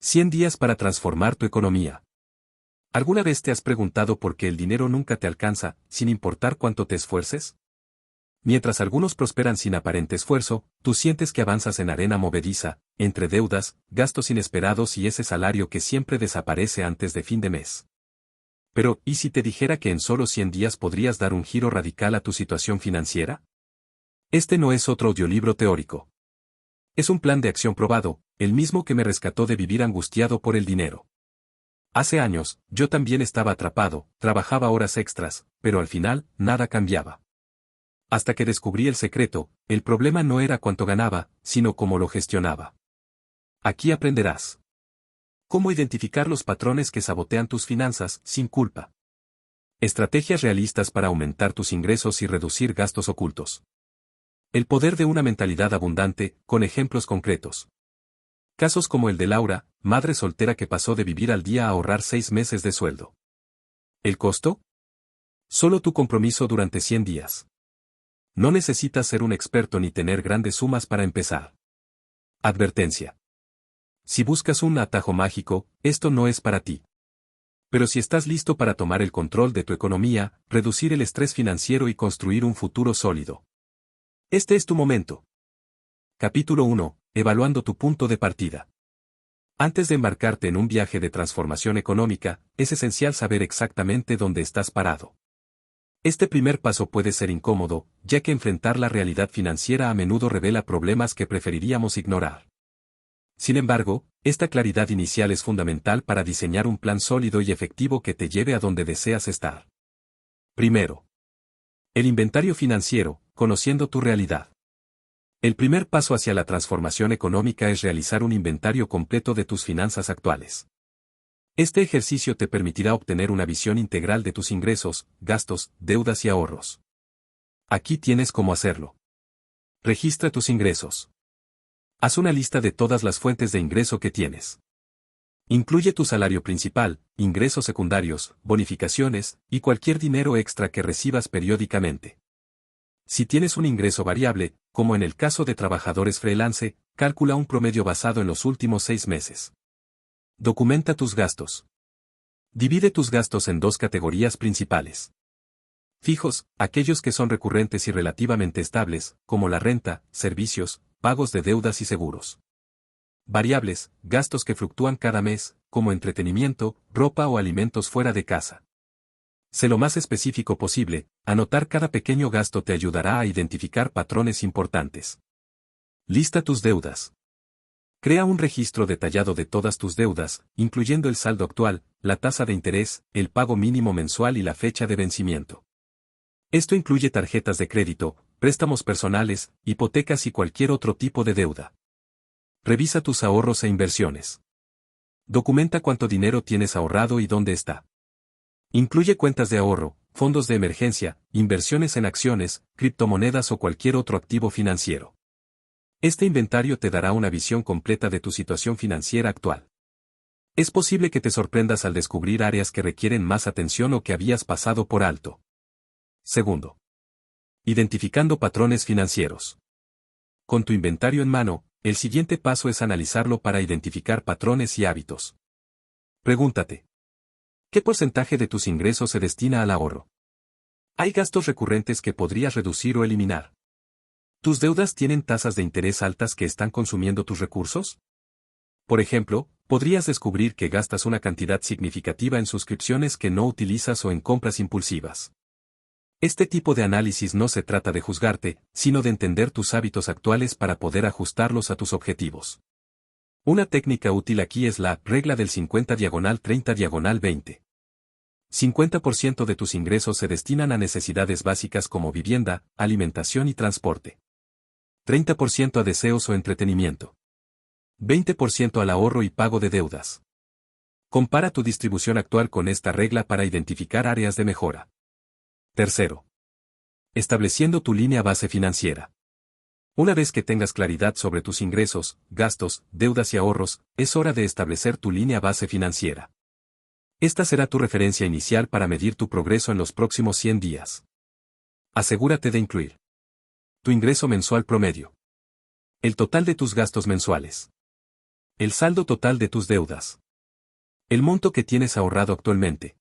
100 días para transformar tu economía. ¿Alguna vez te has preguntado por qué el dinero nunca te alcanza, sin importar cuánto te esfuerces? Mientras algunos prosperan sin aparente esfuerzo, tú sientes que avanzas en arena movediza, entre deudas, gastos inesperados y ese salario que siempre desaparece antes de fin de mes. Pero, ¿y si te dijera que en solo 100 días podrías dar un giro radical a tu situación financiera? Este no es otro audiolibro teórico. Es un plan de acción probado, el mismo que me rescató de vivir angustiado por el dinero. Hace años, yo también estaba atrapado, trabajaba horas extras, pero al final, nada cambiaba. Hasta que descubrí el secreto, el problema no era cuánto ganaba, sino cómo lo gestionaba. Aquí aprenderás cómo identificar los patrones que sabotean tus finanzas sin culpa. Estrategias realistas para aumentar tus ingresos y reducir gastos ocultos. El poder de una mentalidad abundante, con ejemplos concretos. Casos como el de Laura, madre soltera que pasó de vivir al día a ahorrar 6 meses de sueldo. ¿El costo? Solo tu compromiso durante 100 días. No necesitas ser un experto ni tener grandes sumas para empezar. Advertencia. Si buscas un atajo mágico, esto no es para ti. Pero si estás listo para tomar el control de tu economía, reducir el estrés financiero y construir un futuro sólido. Este es tu momento. Capítulo 1. Evaluando tu punto de partida. Antes de embarcarte en un viaje de transformación económica, es esencial saber exactamente dónde estás parado. Este primer paso puede ser incómodo, ya que enfrentar la realidad financiera a menudo revela problemas que preferiríamos ignorar. Sin embargo, esta claridad inicial es fundamental para diseñar un plan sólido y efectivo que te lleve a donde deseas estar. Primero. El inventario financiero, conociendo tu realidad. El primer paso hacia la transformación económica es realizar un inventario completo de tus finanzas actuales. Este ejercicio te permitirá obtener una visión integral de tus ingresos, gastos, deudas y ahorros. Aquí tienes cómo hacerlo. Registra tus ingresos. Haz una lista de todas las fuentes de ingreso que tienes. Incluye tu salario principal, ingresos secundarios, bonificaciones, y cualquier dinero extra que recibas periódicamente. Si tienes un ingreso variable, como en el caso de trabajadores freelance, calcula un promedio basado en los últimos 6 meses. Documenta tus gastos. Divide tus gastos en 2 categorías principales. Fijos, aquellos que son recurrentes y relativamente estables, como la renta, servicios, pagos de deudas y seguros. Variables, gastos que fluctúan cada mes, como entretenimiento, ropa o alimentos fuera de casa. Sé lo más específico posible, anotar cada pequeño gasto te ayudará a identificar patrones importantes. Lista tus deudas. Crea un registro detallado de todas tus deudas, incluyendo el saldo actual, la tasa de interés, el pago mínimo mensual y la fecha de vencimiento. Esto incluye tarjetas de crédito, préstamos personales, hipotecas y cualquier otro tipo de deuda. Revisa tus ahorros e inversiones. Documenta cuánto dinero tienes ahorrado y dónde está. Incluye cuentas de ahorro, fondos de emergencia, inversiones en acciones, criptomonedas o cualquier otro activo financiero. Este inventario te dará una visión completa de tu situación financiera actual. Es posible que te sorprendas al descubrir áreas que requieren más atención o que habías pasado por alto. Segundo. Identificando patrones financieros. Con tu inventario en mano, el siguiente paso es analizarlo para identificar patrones y hábitos. Pregúntate. ¿Qué porcentaje de tus ingresos se destina al ahorro? ¿Hay gastos recurrentes que podrías reducir o eliminar? ¿Tus deudas tienen tasas de interés altas que están consumiendo tus recursos? Por ejemplo, podrías descubrir que gastas una cantidad significativa en suscripciones que no utilizas o en compras impulsivas. Este tipo de análisis no se trata de juzgarte, sino de entender tus hábitos actuales para poder ajustarlos a tus objetivos. Una técnica útil aquí es la regla del 50/30/20. 50% de tus ingresos se destinan a necesidades básicas como vivienda, alimentación y transporte. 30% a deseos o entretenimiento. 20% al ahorro y pago de deudas. Compara tu distribución actual con esta regla para identificar áreas de mejora. Tercero. Estableciendo tu línea base financiera. Una vez que tengas claridad sobre tus ingresos, gastos, deudas y ahorros, es hora de establecer tu línea base financiera. Esta será tu referencia inicial para medir tu progreso en los próximos 100 días. Asegúrate de incluir tu ingreso mensual promedio. El total de tus gastos mensuales. El saldo total de tus deudas. El monto que tienes ahorrado actualmente.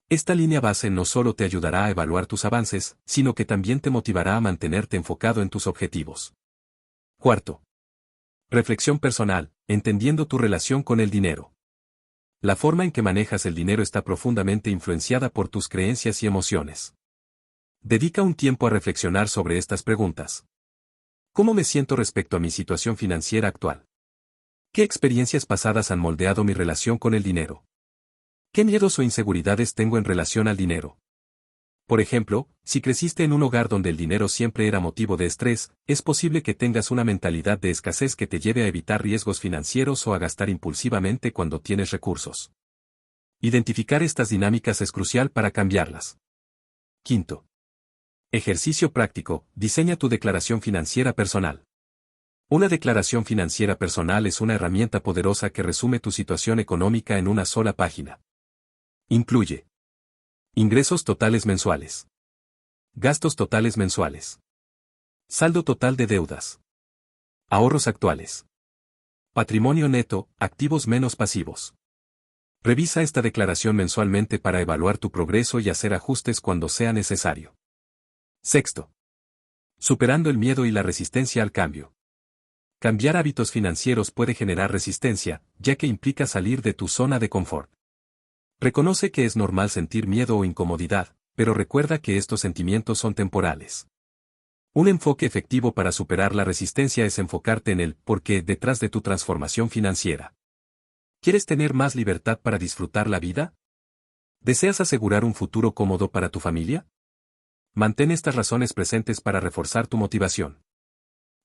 Esta línea base no solo te ayudará a evaluar tus avances, sino que también te motivará a mantenerte enfocado en tus objetivos. Cuarto. Reflexión personal, entendiendo tu relación con el dinero. La forma en que manejas el dinero está profundamente influenciada por tus creencias y emociones. Dedica un tiempo a reflexionar sobre estas preguntas. ¿Cómo me siento respecto a mi situación financiera actual? ¿Qué experiencias pasadas han moldeado mi relación con el dinero? ¿Qué miedos o inseguridades tengo en relación al dinero? Por ejemplo, si creciste en un hogar donde el dinero siempre era motivo de estrés, es posible que tengas una mentalidad de escasez que te lleve a evitar riesgos financieros o a gastar impulsivamente cuando tienes recursos. Identificar estas dinámicas es crucial para cambiarlas. Quinto. Ejercicio práctico, diseña tu declaración financiera personal. Una declaración financiera personal es una herramienta poderosa que resume tu situación económica en una sola página. Incluye ingresos totales mensuales, gastos totales mensuales, saldo total de deudas, ahorros actuales, patrimonio neto, activos menos pasivos. Revisa esta declaración mensualmente para evaluar tu progreso y hacer ajustes cuando sea necesario. Sexto. Superando el miedo y la resistencia al cambio. Cambiar hábitos financieros puede generar resistencia, ya que implica salir de tu zona de confort. Reconoce que es normal sentir miedo o incomodidad, pero recuerda que estos sentimientos son temporales. Un enfoque efectivo para superar la resistencia es enfocarte en el porqué detrás de tu transformación financiera. ¿Quieres tener más libertad para disfrutar la vida? ¿Deseas asegurar un futuro cómodo para tu familia? Mantén estas razones presentes para reforzar tu motivación.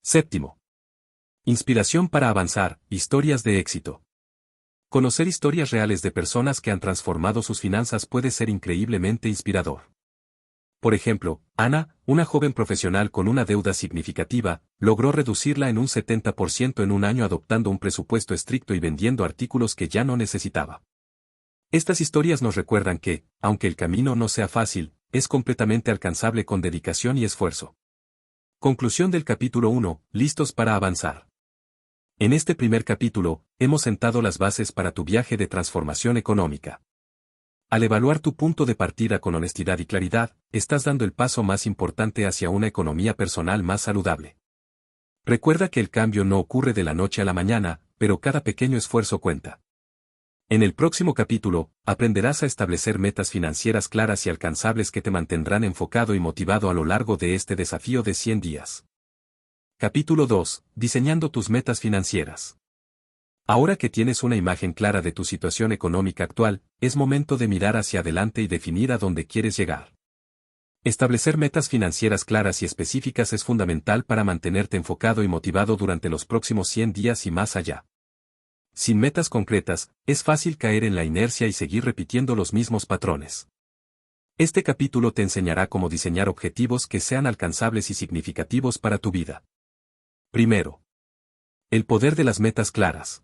Séptimo. Inspiración para avanzar, historias de éxito. Conocer historias reales de personas que han transformado sus finanzas puede ser increíblemente inspirador. Por ejemplo, Ana, una joven profesional con una deuda significativa, logró reducirla en un 70% en un año adoptando un presupuesto estricto y vendiendo artículos que ya no necesitaba. Estas historias nos recuerdan que, aunque el camino no sea fácil, es completamente alcanzable con dedicación y esfuerzo. Conclusión del capítulo 1, listos para avanzar. En este primer capítulo, hemos sentado las bases para tu viaje de transformación económica. Al evaluar tu punto de partida con honestidad y claridad, estás dando el paso más importante hacia una economía personal más saludable. Recuerda que el cambio no ocurre de la noche a la mañana, pero cada pequeño esfuerzo cuenta. En el próximo capítulo, aprenderás a establecer metas financieras claras y alcanzables que te mantendrán enfocado y motivado a lo largo de este desafío de 100 días. Capítulo 2. Diseñando tus metas financieras. Ahora que tienes una imagen clara de tu situación económica actual, es momento de mirar hacia adelante y definir a dónde quieres llegar. Establecer metas financieras claras y específicas es fundamental para mantenerte enfocado y motivado durante los próximos 100 días y más allá. Sin metas concretas, es fácil caer en la inercia y seguir repitiendo los mismos patrones. Este capítulo te enseñará cómo diseñar objetivos que sean alcanzables y significativos para tu vida. Primero. El poder de las metas claras.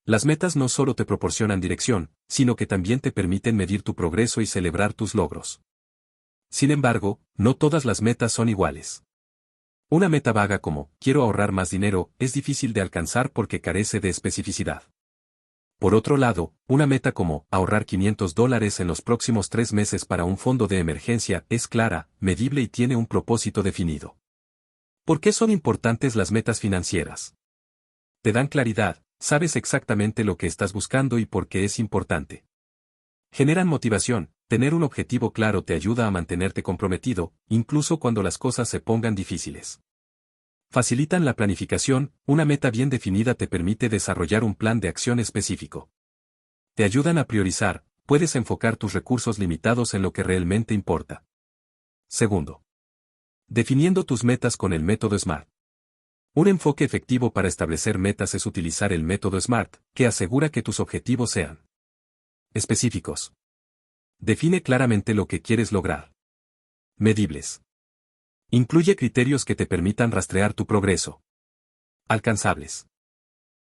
Las metas no solo te proporcionan dirección, sino que también te permiten medir tu progreso y celebrar tus logros. Sin embargo, no todas las metas son iguales. Una meta vaga como, quiero ahorrar más dinero, es difícil de alcanzar porque carece de especificidad. Por otro lado, una meta como, ahorrar $500 en los próximos 3 meses para un fondo de emergencia, es clara, medible y tiene un propósito definido. ¿Por qué son importantes las metas financieras? Te dan claridad, sabes exactamente lo que estás buscando y por qué es importante. Generan motivación, tener un objetivo claro te ayuda a mantenerte comprometido, incluso cuando las cosas se pongan difíciles. Facilitan la planificación, una meta bien definida te permite desarrollar un plan de acción específico. Te ayudan a priorizar, puedes enfocar tus recursos limitados en lo que realmente importa. Segundo. Definiendo tus metas con el método SMART. Un enfoque efectivo para establecer metas es utilizar el método SMART, que asegura que tus objetivos sean específicos. Define claramente lo que quieres lograr. Medibles. Incluye criterios que te permitan rastrear tu progreso. Alcanzables.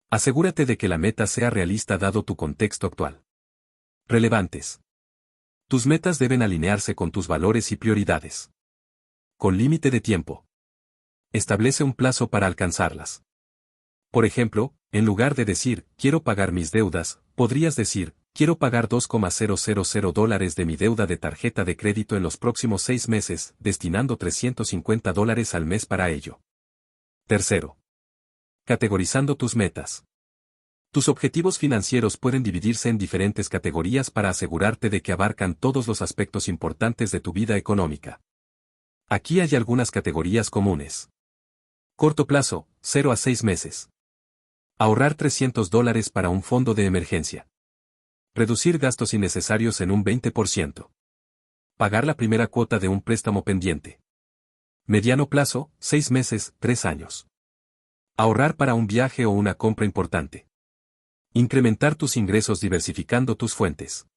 Asegúrate de que la meta sea realista dado tu contexto actual. Relevantes. Tus metas deben alinearse con tus valores y prioridades. Con límite de tiempo. Establece un plazo para alcanzarlas. Por ejemplo, en lugar de decir, quiero pagar mis deudas, podrías decir, quiero pagar $2,000 de mi deuda de tarjeta de crédito en los próximos 6 meses, destinando $350 al mes para ello. Tercero. Categorizando tus metas. Tus objetivos financieros pueden dividirse en diferentes categorías para asegurarte de que abarcan todos los aspectos importantes de tu vida económica. Aquí hay algunas categorías comunes. Corto plazo, 0 a 6 meses. Ahorrar $300 para un fondo de emergencia. Reducir gastos innecesarios en un 20%. Pagar la primera cuota de un préstamo pendiente. Mediano plazo, 6 meses, 3 años. Ahorrar para un viaje o una compra importante. Incrementar tus ingresos diversificando tus fuentes.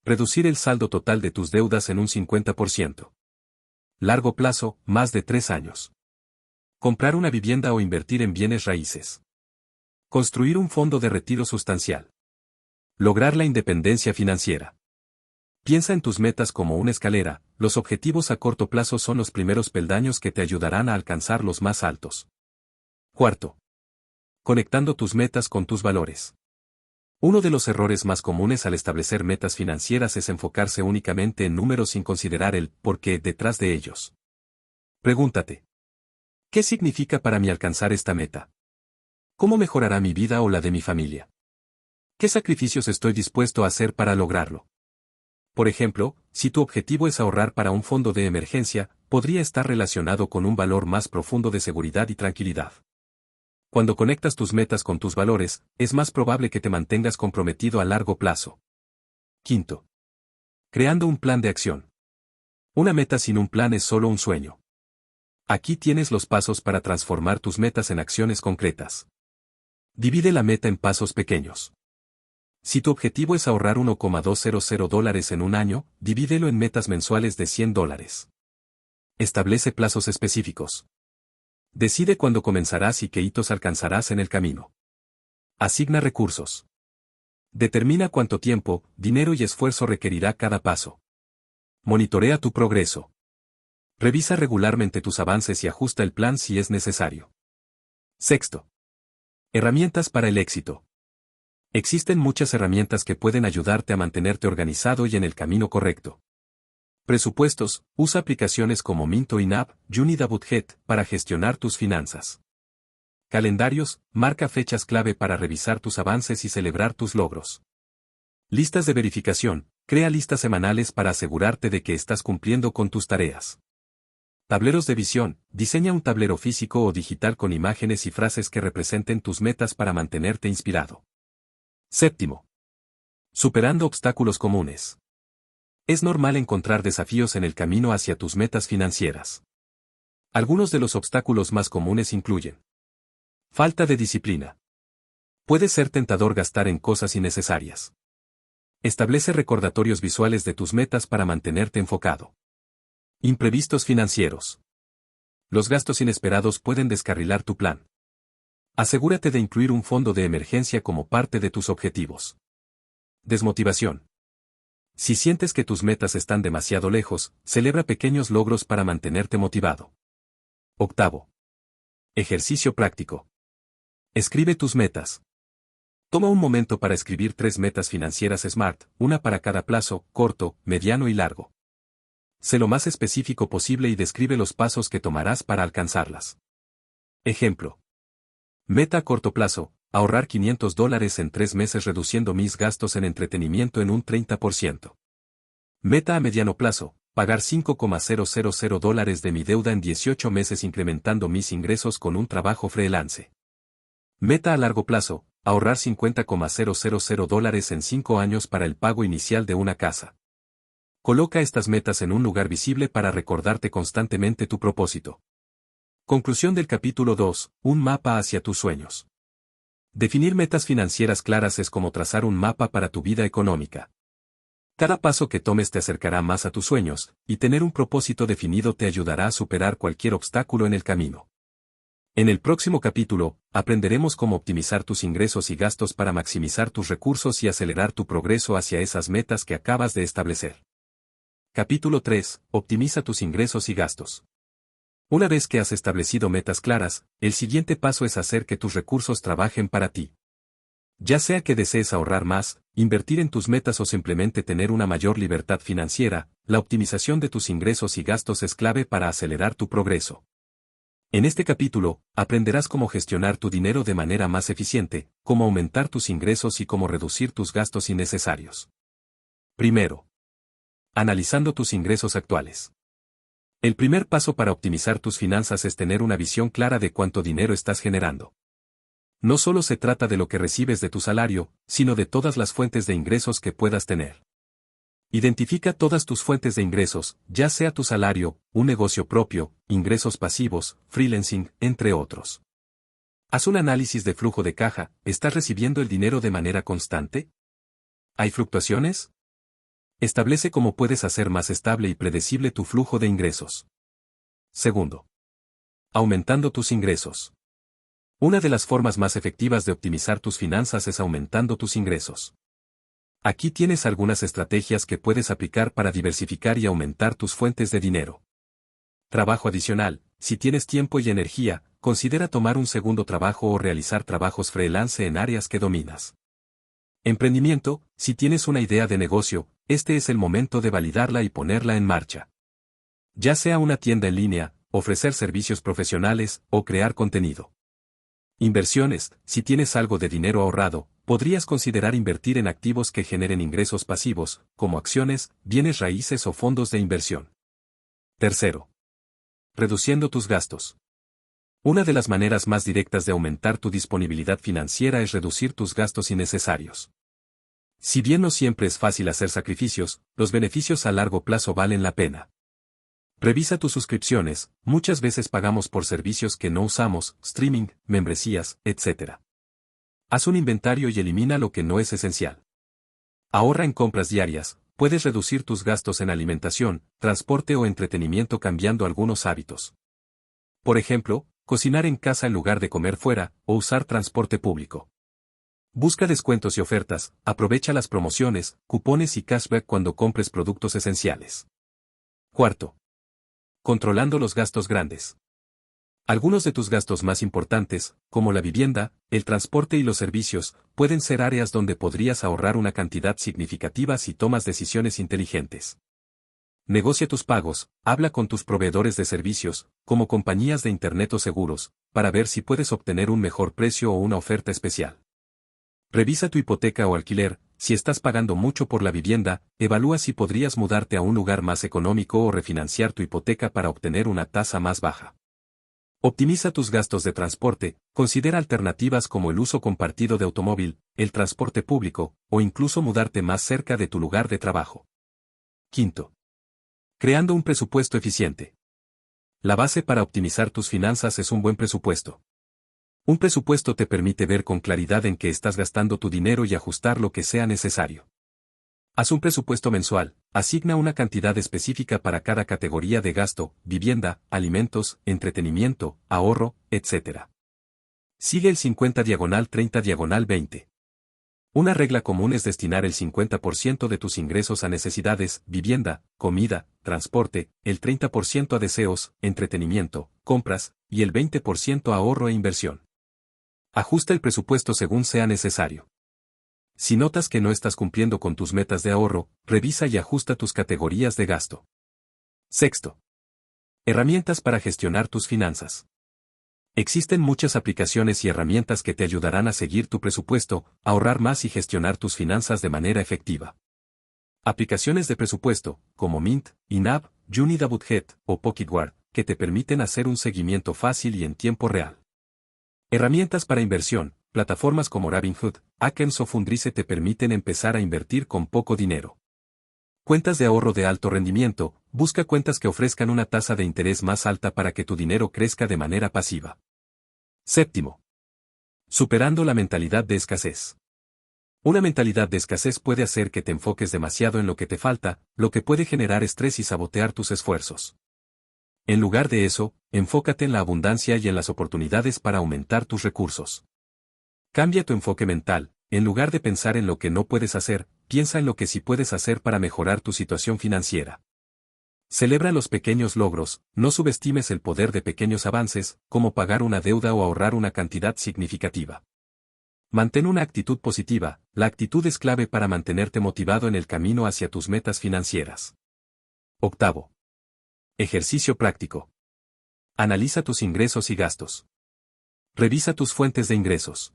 Reducir el saldo total de tus deudas en un 50%. Largo plazo, más de 3 años. Comprar una vivienda o invertir en bienes raíces. Construir un fondo de retiro sustancial. Lograr la independencia financiera. Piensa en tus metas como una escalera, los objetivos a corto plazo son los primeros peldaños que te ayudarán a alcanzar los más altos. Cuarto. Conectando tus metas con tus valores. Uno de los errores más comunes al establecer metas financieras es enfocarse únicamente en números sin considerar el por qué detrás de ellos. Pregúntate. ¿Qué significa para mí alcanzar esta meta? ¿Cómo mejorará mi vida o la de mi familia? ¿Qué sacrificios estoy dispuesto a hacer para lograrlo? Por ejemplo, si tu objetivo es ahorrar para un fondo de emergencia, podría estar relacionado con un valor más profundo de seguridad y tranquilidad. Cuando conectas tus metas con tus valores, es más probable que te mantengas comprometido a largo plazo. Quinto. Creando un plan de acción. Una meta sin un plan es solo un sueño. Aquí tienes los pasos para transformar tus metas en acciones concretas. Divide la meta en pasos pequeños. Si tu objetivo es ahorrar $1,200 en un año, divídelo en metas mensuales de $100. Establece plazos específicos. Decide cuándo comenzarás y qué hitos alcanzarás en el camino. Asigna recursos. Determina cuánto tiempo, dinero y esfuerzo requerirá cada paso. Monitorea tu progreso. Revisa regularmente tus avances y ajusta el plan si es necesario. Sexto. Herramientas para el éxito. Existen muchas herramientas que pueden ayudarte a mantenerte organizado y en el camino correcto. Presupuestos, usa aplicaciones como Mint o Inab, Budget, para gestionar tus finanzas. Calendarios, marca fechas clave para revisar tus avances y celebrar tus logros. Listas de verificación, crea listas semanales para asegurarte de que estás cumpliendo con tus tareas. Tableros de visión, diseña un tablero físico o digital con imágenes y frases que representen tus metas para mantenerte inspirado. Séptimo. Superando obstáculos comunes. Es normal encontrar desafíos en el camino hacia tus metas financieras. Algunos de los obstáculos más comunes incluyen: falta de disciplina. Puede ser tentador gastar en cosas innecesarias. Establece recordatorios visuales de tus metas para mantenerte enfocado. Imprevistos financieros. Los gastos inesperados pueden descarrilar tu plan. Asegúrate de incluir un fondo de emergencia como parte de tus objetivos. Desmotivación. Si sientes que tus metas están demasiado lejos, celebra pequeños logros para mantenerte motivado. Octavo. Ejercicio práctico. Escribe tus metas. Toma un momento para escribir 3 metas financieras SMART, una para cada plazo, corto, mediano y largo. Sé lo más específico posible y describe los pasos que tomarás para alcanzarlas. Ejemplo. Meta a corto plazo, ahorrar $500 en 3 meses reduciendo mis gastos en entretenimiento en un 30%. Meta a mediano plazo, pagar $5,000 de mi deuda en 18 meses incrementando mis ingresos con un trabajo freelance. Meta a largo plazo, ahorrar $50,000 en 5 años para el pago inicial de una casa. Coloca estas metas en un lugar visible para recordarte constantemente tu propósito. Conclusión del capítulo 2, un mapa hacia tus sueños. Definir metas financieras claras es como trazar un mapa para tu vida económica. Cada paso que tomes te acercará más a tus sueños, y tener un propósito definido te ayudará a superar cualquier obstáculo en el camino. En el próximo capítulo, aprenderemos cómo optimizar tus ingresos y gastos para maximizar tus recursos y acelerar tu progreso hacia esas metas que acabas de establecer. Capítulo 3. Optimiza tus ingresos y gastos. Una vez que has establecido metas claras, el siguiente paso es hacer que tus recursos trabajen para ti. Ya sea que desees ahorrar más, invertir en tus metas o simplemente tener una mayor libertad financiera, la optimización de tus ingresos y gastos es clave para acelerar tu progreso. En este capítulo, aprenderás cómo gestionar tu dinero de manera más eficiente, cómo aumentar tus ingresos y cómo reducir tus gastos innecesarios. Primero, analizando tus ingresos actuales. El primer paso para optimizar tus finanzas es tener una visión clara de cuánto dinero estás generando. No solo se trata de lo que recibes de tu salario, sino de todas las fuentes de ingresos que puedas tener. Identifica todas tus fuentes de ingresos, ya sea tu salario, un negocio propio, ingresos pasivos, freelancing, entre otros. Haz un análisis de flujo de caja. ¿Estás recibiendo el dinero de manera constante? ¿Hay fluctuaciones? Establece cómo puedes hacer más estable y predecible tu flujo de ingresos. Segundo, aumentando tus ingresos. Una de las formas más efectivas de optimizar tus finanzas es aumentando tus ingresos. Aquí tienes algunas estrategias que puedes aplicar para diversificar y aumentar tus fuentes de dinero. Trabajo adicional. Si tienes tiempo y energía, considera tomar un segundo trabajo o realizar trabajos freelance en áreas que dominas. Emprendimiento. Si tienes una idea de negocio, este es el momento de validarla y ponerla en marcha. Ya sea una tienda en línea, ofrecer servicios profesionales o crear contenido. Inversiones. Si tienes algo de dinero ahorrado, podrías considerar invertir en activos que generen ingresos pasivos, como acciones, bienes raíces o fondos de inversión. Tercero, reduciendo tus gastos. Una de las maneras más directas de aumentar tu disponibilidad financiera es reducir tus gastos innecesarios. Si bien no siempre es fácil hacer sacrificios, los beneficios a largo plazo valen la pena. Revisa tus suscripciones. Muchas veces pagamos por servicios que no usamos, streaming, membresías, etc. Haz un inventario y elimina lo que no es esencial. Ahorra en compras diarias. Puedes reducir tus gastos en alimentación, transporte o entretenimiento cambiando algunos hábitos. Por ejemplo, cocinar en casa en lugar de comer fuera, o usar transporte público. Busca descuentos y ofertas. Aprovecha las promociones, cupones y cashback cuando compres productos esenciales. Cuarto, controlando los gastos grandes. Algunos de tus gastos más importantes, como la vivienda, el transporte y los servicios, pueden ser áreas donde podrías ahorrar una cantidad significativa si tomas decisiones inteligentes. Negocia tus pagos. Habla con tus proveedores de servicios, como compañías de internet o seguros, para ver si puedes obtener un mejor precio o una oferta especial. Revisa tu hipoteca o alquiler. Si estás pagando mucho por la vivienda, evalúa si podrías mudarte a un lugar más económico o refinanciar tu hipoteca para obtener una tasa más baja. Optimiza tus gastos de transporte. Considera alternativas como el uso compartido de automóvil, el transporte público, o incluso mudarte más cerca de tu lugar de trabajo. Quinto, creando un presupuesto eficiente. La base para optimizar tus finanzas es un buen presupuesto. Un presupuesto te permite ver con claridad en qué estás gastando tu dinero y ajustar lo que sea necesario. Haz un presupuesto mensual. Asigna una cantidad específica para cada categoría de gasto: vivienda, alimentos, entretenimiento, ahorro, etc. Sigue el 50/30/20. Una regla común es destinar el 50% de tus ingresos a necesidades: vivienda, comida, transporte, el 30% a deseos, entretenimiento, compras, y el 20% a ahorro e inversión. Ajusta el presupuesto según sea necesario. Si notas que no estás cumpliendo con tus metas de ahorro, revisa y ajusta tus categorías de gasto. Sexto, herramientas para gestionar tus finanzas. Existen muchas aplicaciones y herramientas que te ayudarán a seguir tu presupuesto, ahorrar más y gestionar tus finanzas de manera efectiva. Aplicaciones de presupuesto, como Mint, Inab, Unidabudget o Pocketware, que te permiten hacer un seguimiento fácil y en tiempo real. Herramientas para inversión. Plataformas como Robinhood, Ahrefs o Fundrise te permiten empezar a invertir con poco dinero. Cuentas de ahorro de alto rendimiento. Busca cuentas que ofrezcan una tasa de interés más alta para que tu dinero crezca de manera pasiva. Séptimo, superando la mentalidad de escasez. Una mentalidad de escasez puede hacer que te enfoques demasiado en lo que te falta, lo que puede generar estrés y sabotear tus esfuerzos. En lugar de eso, enfócate en la abundancia y en las oportunidades para aumentar tus recursos. Cambia tu enfoque mental. En lugar de pensar en lo que no puedes hacer, piensa en lo que sí puedes hacer para mejorar tu situación financiera. Celebra los pequeños logros, no subestimes el poder de pequeños avances, como pagar una deuda o ahorrar una cantidad significativa. Mantén una actitud positiva, la actitud es clave para mantenerte motivado en el camino hacia tus metas financieras. Octavo. Ejercicio práctico. Analiza tus ingresos y gastos. Revisa tus fuentes de ingresos.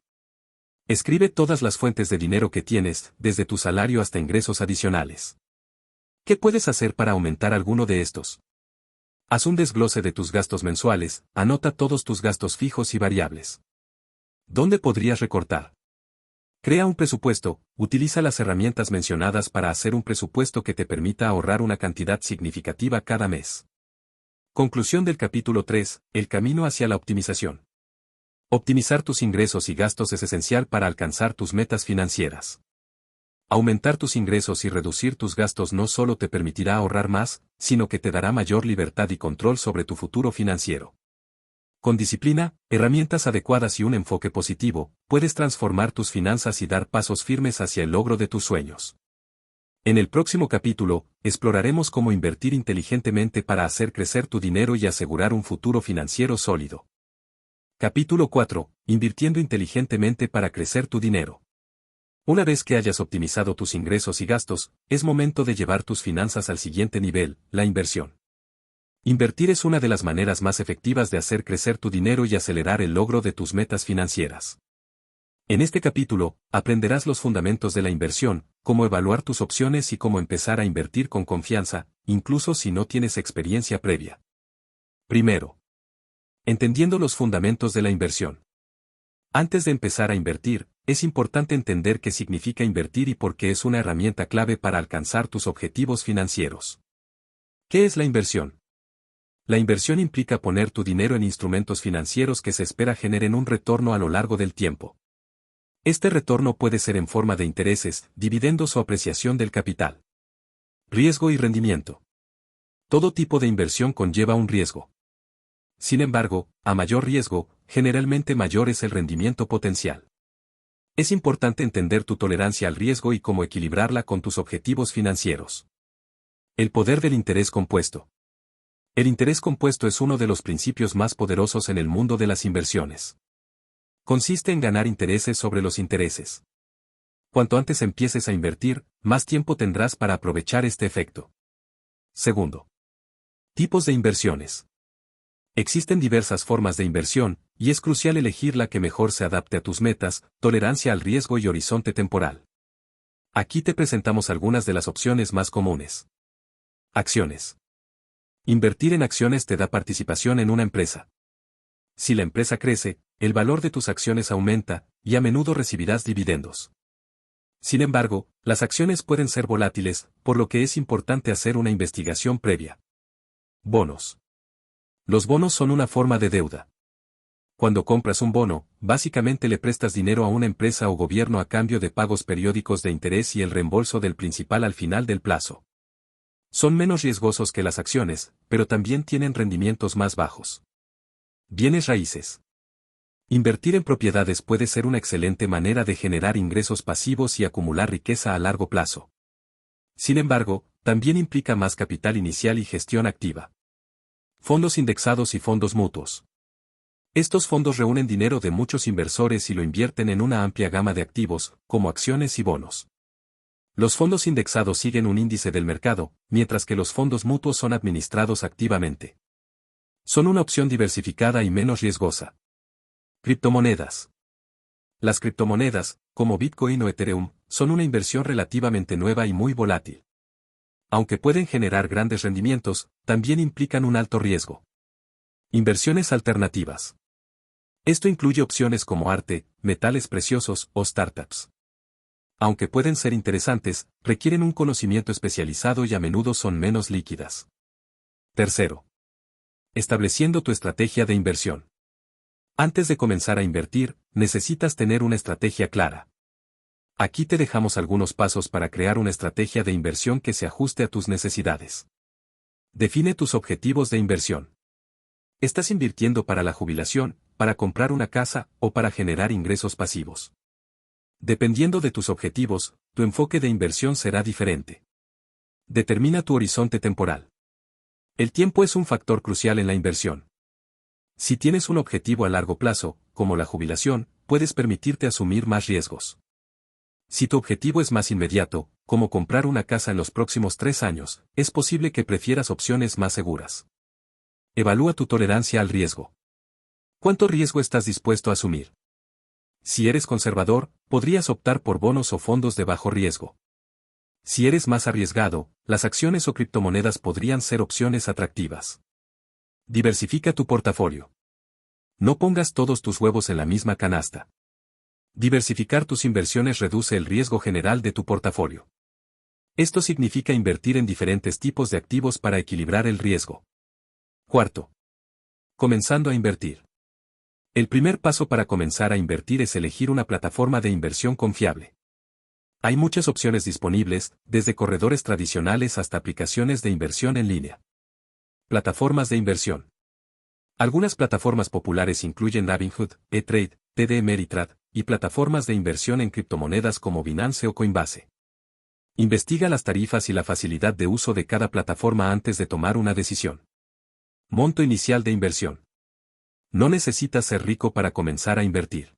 Escribe todas las fuentes de dinero que tienes, desde tu salario hasta ingresos adicionales. ¿Qué puedes hacer para aumentar alguno de estos? Haz un desglose de tus gastos mensuales, anota todos tus gastos fijos y variables. ¿Dónde podrías recortar? Crea un presupuesto, utiliza las herramientas mencionadas para hacer un presupuesto que te permita ahorrar una cantidad significativa cada mes. Conclusión del capítulo 3, el camino hacia la optimización. Optimizar tus ingresos y gastos es esencial para alcanzar tus metas financieras. Aumentar tus ingresos y reducir tus gastos no solo te permitirá ahorrar más, sino que te dará mayor libertad y control sobre tu futuro financiero. Con disciplina, herramientas adecuadas y un enfoque positivo, puedes transformar tus finanzas y dar pasos firmes hacia el logro de tus sueños. En el próximo capítulo, exploraremos cómo invertir inteligentemente para hacer crecer tu dinero y asegurar un futuro financiero sólido. Capítulo 4. Invirtiendo inteligentemente para crecer tu dinero. Una vez que hayas optimizado tus ingresos y gastos, es momento de llevar tus finanzas al siguiente nivel, la inversión. Invertir es una de las maneras más efectivas de hacer crecer tu dinero y acelerar el logro de tus metas financieras. En este capítulo, aprenderás los fundamentos de la inversión, cómo evaluar tus opciones y cómo empezar a invertir con confianza, incluso si no tienes experiencia previa. Primero, entendiendo los fundamentos de la inversión. Antes de empezar a invertir, es importante entender qué significa invertir y por qué es una herramienta clave para alcanzar tus objetivos financieros. ¿Qué es la inversión? La inversión implica poner tu dinero en instrumentos financieros que se espera generen un retorno a lo largo del tiempo. Este retorno puede ser en forma de intereses, dividendos o apreciación del capital. Riesgo y rendimiento. Todo tipo de inversión conlleva un riesgo. Sin embargo, a mayor riesgo, generalmente mayor es el rendimiento potencial. Es importante entender tu tolerancia al riesgo y cómo equilibrarla con tus objetivos financieros. El poder del interés compuesto. El interés compuesto es uno de los principios más poderosos en el mundo de las inversiones. Consiste en ganar intereses sobre los intereses. Cuanto antes empieces a invertir, más tiempo tendrás para aprovechar este efecto. Segundo. Tipos de inversiones. Existen diversas formas de inversión, y es crucial elegir la que mejor se adapte a tus metas, tolerancia al riesgo y horizonte temporal. Aquí te presentamos algunas de las opciones más comunes. Acciones. Invertir en acciones te da participación en una empresa. Si la empresa crece, el valor de tus acciones aumenta, y a menudo recibirás dividendos. Sin embargo, las acciones pueden ser volátiles, por lo que es importante hacer una investigación previa. Bonos. Los bonos son una forma de deuda. Cuando compras un bono, básicamente le prestas dinero a una empresa o gobierno a cambio de pagos periódicos de interés y el reembolso del principal al final del plazo. Son menos riesgosos que las acciones, pero también tienen rendimientos más bajos. Bienes raíces. Invertir en propiedades puede ser una excelente manera de generar ingresos pasivos y acumular riqueza a largo plazo. Sin embargo, también implica más capital inicial y gestión activa. Fondos indexados y fondos mutuos. Estos fondos reúnen dinero de muchos inversores y lo invierten en una amplia gama de activos, como acciones y bonos. Los fondos indexados siguen un índice del mercado, mientras que los fondos mutuos son administrados activamente. Son una opción diversificada y menos riesgosa. Criptomonedas. Las criptomonedas, como Bitcoin o Ethereum, son una inversión relativamente nueva y muy volátil. Aunque pueden generar grandes rendimientos, también implican un alto riesgo. Inversiones alternativas. Esto incluye opciones como arte, metales preciosos o startups. Aunque pueden ser interesantes, requieren un conocimiento especializado y a menudo son menos líquidas. Tercero. Estableciendo tu estrategia de inversión. Antes de comenzar a invertir, necesitas tener una estrategia clara. Aquí te dejamos algunos pasos para crear una estrategia de inversión que se ajuste a tus necesidades. Define tus objetivos de inversión. ¿Estás invirtiendo para la jubilación, para comprar una casa o para generar ingresos pasivos? Dependiendo de tus objetivos, tu enfoque de inversión será diferente. Determina tu horizonte temporal. El tiempo es un factor crucial en la inversión. Si tienes un objetivo a largo plazo, como la jubilación, puedes permitirte asumir más riesgos. Si tu objetivo es más inmediato, como comprar una casa en los próximos 3 años, es posible que prefieras opciones más seguras. Evalúa tu tolerancia al riesgo. ¿Cuánto riesgo estás dispuesto a asumir? Si eres conservador, podrías optar por bonos o fondos de bajo riesgo. Si eres más arriesgado, las acciones o criptomonedas podrían ser opciones atractivas. Diversifica tu portafolio. No pongas todos tus huevos en la misma canasta. Diversificar tus inversiones reduce el riesgo general de tu portafolio. Esto significa invertir en diferentes tipos de activos para equilibrar el riesgo. Cuarto. Comenzando a invertir. El primer paso para comenzar a invertir es elegir una plataforma de inversión confiable. Hay muchas opciones disponibles, desde corredores tradicionales hasta aplicaciones de inversión en línea. Plataformas de inversión. Algunas plataformas populares incluyen Robinhood, E-Trade, TD Ameritrade, y plataformas de inversión en criptomonedas como Binance o Coinbase. Investiga las tarifas y la facilidad de uso de cada plataforma antes de tomar una decisión. Monto inicial de inversión. No necesitas ser rico para comenzar a invertir.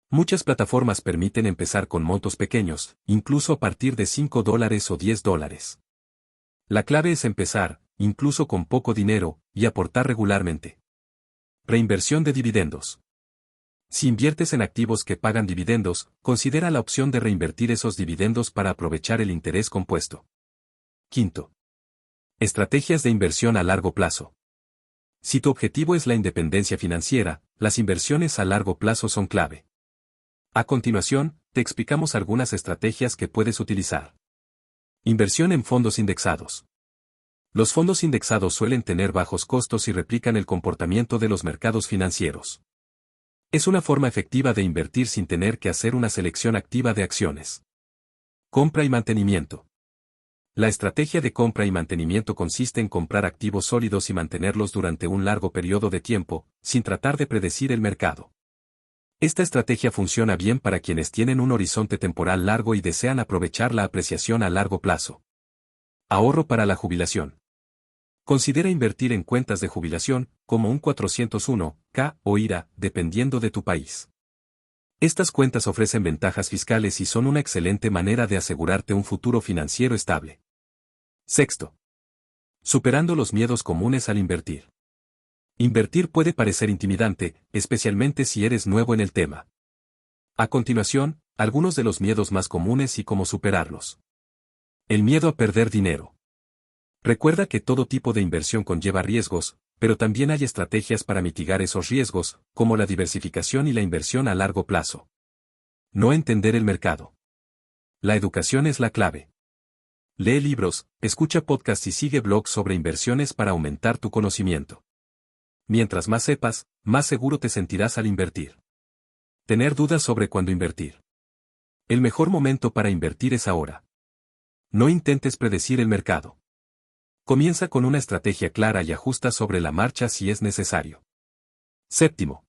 Muchas plataformas permiten empezar con montos pequeños, incluso a partir de $5 o $10. La clave es empezar, incluso con poco dinero, y aportar regularmente. Reinversión de dividendos. Si inviertes en activos que pagan dividendos, considera la opción de reinvertir esos dividendos para aprovechar el interés compuesto. Quinto. Estrategias de inversión a largo plazo. Si tu objetivo es la independencia financiera, las inversiones a largo plazo son clave. A continuación, te explicamos algunas estrategias que puedes utilizar. Inversión en fondos indexados. Los fondos indexados suelen tener bajos costos y replican el comportamiento de los mercados financieros. Es una forma efectiva de invertir sin tener que hacer una selección activa de acciones. Compra y mantenimiento. La estrategia de compra y mantenimiento consiste en comprar activos sólidos y mantenerlos durante un largo periodo de tiempo, sin tratar de predecir el mercado. Esta estrategia funciona bien para quienes tienen un horizonte temporal largo y desean aprovechar la apreciación a largo plazo. Ahorro para la jubilación. Considera invertir en cuentas de jubilación, como un 401(k) o IRA, dependiendo de tu país. Estas cuentas ofrecen ventajas fiscales y son una excelente manera de asegurarte un futuro financiero estable. Sexto. Superando los miedos comunes al invertir. Invertir puede parecer intimidante, especialmente si eres nuevo en el tema. A continuación, algunos de los miedos más comunes y cómo superarlos. El miedo a perder dinero. Recuerda que todo tipo de inversión conlleva riesgos, pero también hay estrategias para mitigar esos riesgos, como la diversificación y la inversión a largo plazo. No entender el mercado. La educación es la clave. Lee libros, escucha podcasts y sigue blogs sobre inversiones para aumentar tu conocimiento. Mientras más sepas, más seguro te sentirás al invertir. Tener dudas sobre cuándo invertir. El mejor momento para invertir es ahora. No intentes predecir el mercado. Comienza con una estrategia clara y ajusta sobre la marcha si es necesario. Séptimo.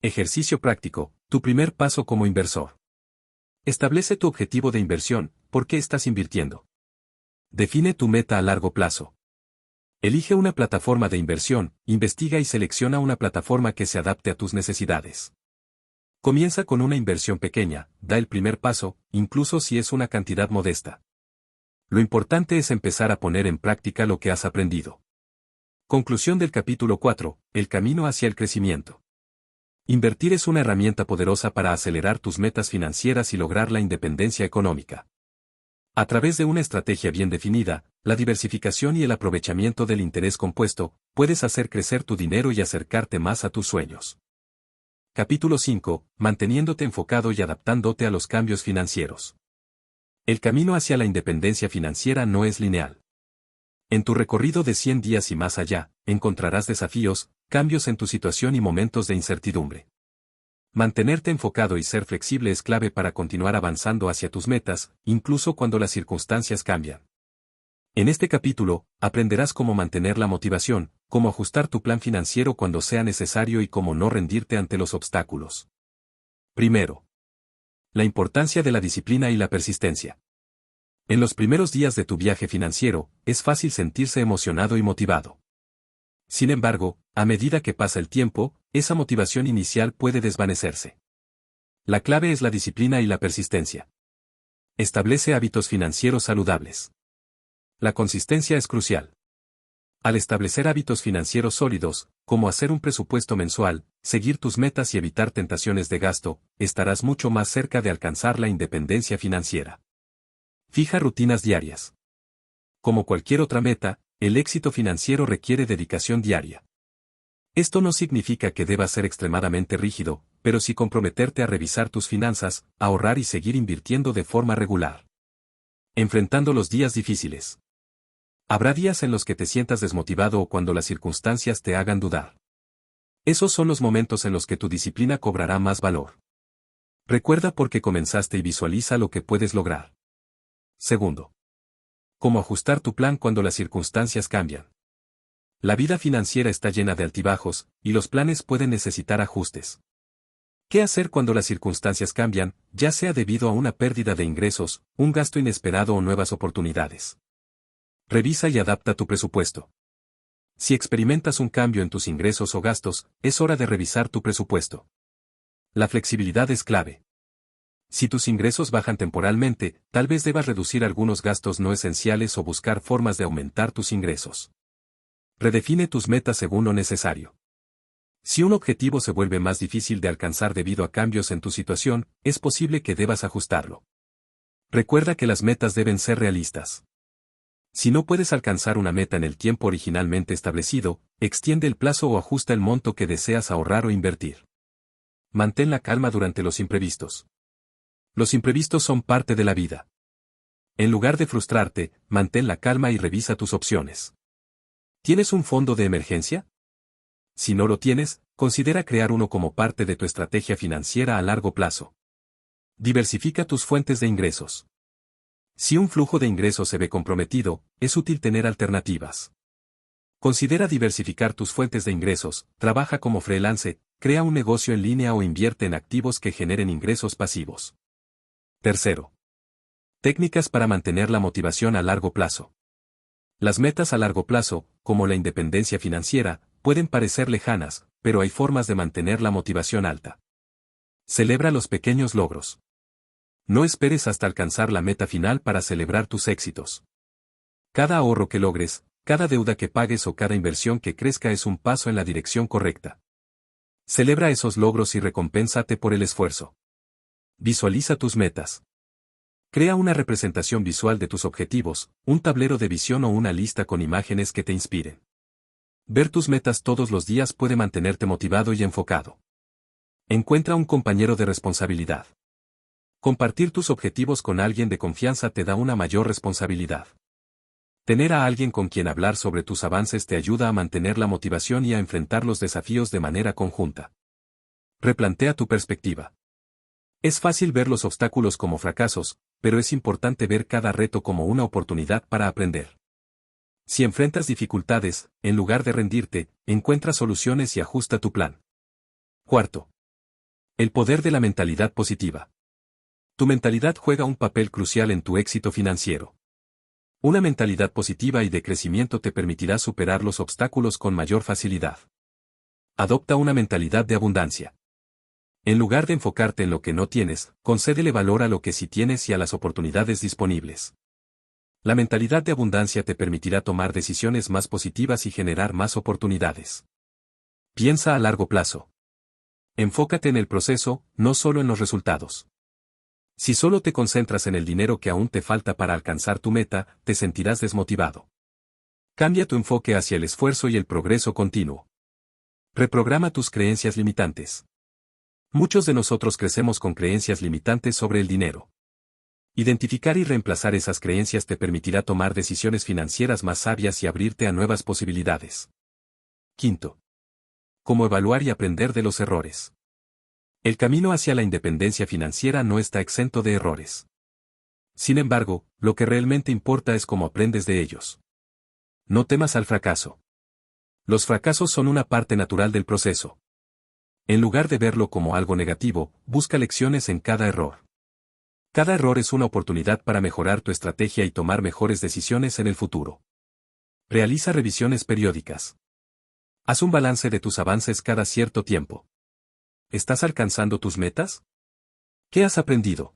Ejercicio práctico, tu primer paso como inversor. Establece tu objetivo de inversión, ¿por qué estás invirtiendo? Define tu meta a largo plazo. Elige una plataforma de inversión, investiga y selecciona una plataforma que se adapte a tus necesidades. Comienza con una inversión pequeña, da el primer paso, incluso si es una cantidad modesta. Lo importante es empezar a poner en práctica lo que has aprendido. Conclusión del capítulo 4, el camino hacia el crecimiento. Invertir es una herramienta poderosa para acelerar tus metas financieras y lograr la independencia económica. A través de una estrategia bien definida, la diversificación y el aprovechamiento del interés compuesto, puedes hacer crecer tu dinero y acercarte más a tus sueños. Capítulo 5. Manteniéndote enfocado y adaptándote a los cambios financieros. El camino hacia la independencia financiera no es lineal. En tu recorrido de 100 días y más allá, encontrarás desafíos, cambios en tu situación y momentos de incertidumbre. Mantenerte enfocado y ser flexible es clave para continuar avanzando hacia tus metas, incluso cuando las circunstancias cambian. En este capítulo, aprenderás cómo mantener la motivación, cómo ajustar tu plan financiero cuando sea necesario y cómo no rendirte ante los obstáculos. Primero. La importancia de la disciplina y la persistencia. En los primeros días de tu viaje financiero, es fácil sentirse emocionado y motivado. Sin embargo, a medida que pasa el tiempo, esa motivación inicial puede desvanecerse. La clave es la disciplina y la persistencia. Establece hábitos financieros saludables. La consistencia es crucial. Al establecer hábitos financieros sólidos, como hacer un presupuesto mensual, seguir tus metas y evitar tentaciones de gasto, estarás mucho más cerca de alcanzar la independencia financiera. Fija rutinas diarias. Como cualquier otra meta, el éxito financiero requiere dedicación diaria. Esto no significa que debas ser extremadamente rígido, pero sí comprometerte a revisar tus finanzas, ahorrar y seguir invirtiendo de forma regular. Enfrentando los días difíciles. Habrá días en los que te sientas desmotivado o cuando las circunstancias te hagan dudar. Esos son los momentos en los que tu disciplina cobrará más valor. Recuerda por qué comenzaste y visualiza lo que puedes lograr. Segundo. Cómo ajustar tu plan cuando las circunstancias cambian. La vida financiera está llena de altibajos, y los planes pueden necesitar ajustes. ¿Qué hacer cuando las circunstancias cambian, ya sea debido a una pérdida de ingresos, un gasto inesperado o nuevas oportunidades? Revisa y adapta tu presupuesto. Si experimentas un cambio en tus ingresos o gastos, es hora de revisar tu presupuesto. La flexibilidad es clave. Si tus ingresos bajan temporalmente, tal vez debas reducir algunos gastos no esenciales o buscar formas de aumentar tus ingresos. Redefine tus metas según lo necesario. Si un objetivo se vuelve más difícil de alcanzar debido a cambios en tu situación, es posible que debas ajustarlo. Recuerda que las metas deben ser realistas. Si no puedes alcanzar una meta en el tiempo originalmente establecido, extiende el plazo o ajusta el monto que deseas ahorrar o invertir. Mantén la calma durante los imprevistos. Los imprevistos son parte de la vida. En lugar de frustrarte, mantén la calma y revisa tus opciones. ¿Tienes un fondo de emergencia? Si no lo tienes, considera crear uno como parte de tu estrategia financiera a largo plazo. Diversifica tus fuentes de ingresos. Si un flujo de ingresos se ve comprometido, es útil tener alternativas. Considera diversificar tus fuentes de ingresos, trabaja como freelance, crea un negocio en línea o invierte en activos que generen ingresos pasivos. Tercero. Técnicas para mantener la motivación a largo plazo. Las metas a largo plazo, como la independencia financiera, pueden parecer lejanas, pero hay formas de mantener la motivación alta. Celebra los pequeños logros. No esperes hasta alcanzar la meta final para celebrar tus éxitos. Cada ahorro que logres, cada deuda que pagues o cada inversión que crezca es un paso en la dirección correcta. Celebra esos logros y recompénsate por el esfuerzo. Visualiza tus metas. Crea una representación visual de tus objetivos, un tablero de visión o una lista con imágenes que te inspiren. Ver tus metas todos los días puede mantenerte motivado y enfocado. Encuentra un compañero de responsabilidad. Compartir tus objetivos con alguien de confianza te da una mayor responsabilidad. Tener a alguien con quien hablar sobre tus avances te ayuda a mantener la motivación y a enfrentar los desafíos de manera conjunta. Replantea tu perspectiva. Es fácil ver los obstáculos como fracasos, pero es importante ver cada reto como una oportunidad para aprender. Si enfrentas dificultades, en lugar de rendirte, encuentra soluciones y ajusta tu plan. Cuarto. El poder de la mentalidad positiva. Tu mentalidad juega un papel crucial en tu éxito financiero. Una mentalidad positiva y de crecimiento te permitirá superar los obstáculos con mayor facilidad. Adopta una mentalidad de abundancia. En lugar de enfocarte en lo que no tienes, concédele valor a lo que sí tienes y a las oportunidades disponibles. La mentalidad de abundancia te permitirá tomar decisiones más positivas y generar más oportunidades. Piensa a largo plazo. Enfócate en el proceso, no solo en los resultados. Si solo te concentras en el dinero que aún te falta para alcanzar tu meta, te sentirás desmotivado. Cambia tu enfoque hacia el esfuerzo y el progreso continuo. Reprograma tus creencias limitantes. Muchos de nosotros crecemos con creencias limitantes sobre el dinero. Identificar y reemplazar esas creencias te permitirá tomar decisiones financieras más sabias y abrirte a nuevas posibilidades. Quinto. Cómo evaluar y aprender de los errores. El camino hacia la independencia financiera no está exento de errores. Sin embargo, lo que realmente importa es cómo aprendes de ellos. No temas al fracaso. Los fracasos son una parte natural del proceso. En lugar de verlo como algo negativo, busca lecciones en cada error. Cada error es una oportunidad para mejorar tu estrategia y tomar mejores decisiones en el futuro. Realiza revisiones periódicas. Haz un balance de tus avances cada cierto tiempo. ¿Estás alcanzando tus metas? ¿Qué has aprendido?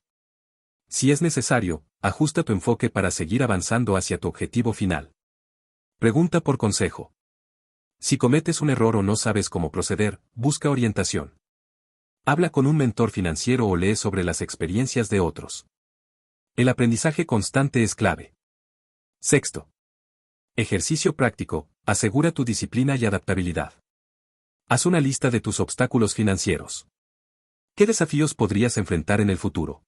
Si es necesario, ajusta tu enfoque para seguir avanzando hacia tu objetivo final. Pregunta por consejo. Si cometes un error o no sabes cómo proceder, busca orientación. Habla con un mentor financiero o lee sobre las experiencias de otros. El aprendizaje constante es clave. Sexto. Ejercicio práctico, asegura tu disciplina y adaptabilidad. Haz una lista de tus obstáculos financieros. ¿Qué desafíos podrías enfrentar en el futuro?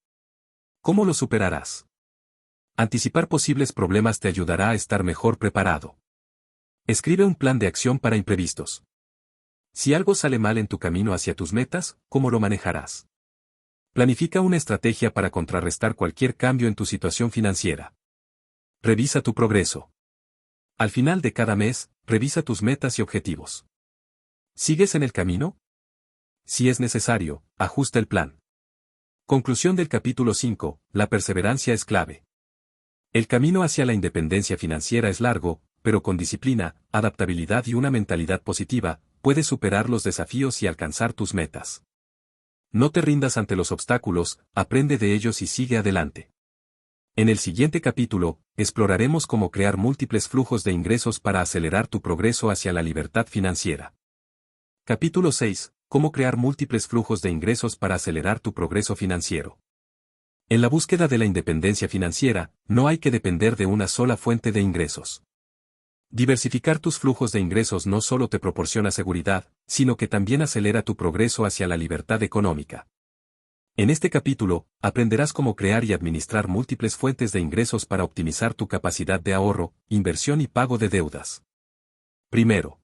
¿Cómo los superarás? Anticipar posibles problemas te ayudará a estar mejor preparado. Escribe un plan de acción para imprevistos. Si algo sale mal en tu camino hacia tus metas, ¿cómo lo manejarás? Planifica una estrategia para contrarrestar cualquier cambio en tu situación financiera. Revisa tu progreso. Al final de cada mes, revisa tus metas y objetivos. ¿Sigues en el camino? Si es necesario, ajusta el plan. Conclusión del capítulo 5, la perseverancia es clave. El camino hacia la independencia financiera es largo, pero con disciplina, adaptabilidad y una mentalidad positiva, puedes superar los desafíos y alcanzar tus metas. No te rindas ante los obstáculos, aprende de ellos y sigue adelante. En el siguiente capítulo, exploraremos cómo crear múltiples flujos de ingresos para acelerar tu progreso hacia la libertad financiera. Capítulo 6. Cómo crear múltiples flujos de ingresos para acelerar tu progreso financiero. En la búsqueda de la independencia financiera, no hay que depender de una sola fuente de ingresos. Diversificar tus flujos de ingresos no solo te proporciona seguridad, sino que también acelera tu progreso hacia la libertad económica. En este capítulo, aprenderás cómo crear y administrar múltiples fuentes de ingresos para optimizar tu capacidad de ahorro, inversión y pago de deudas. Primero,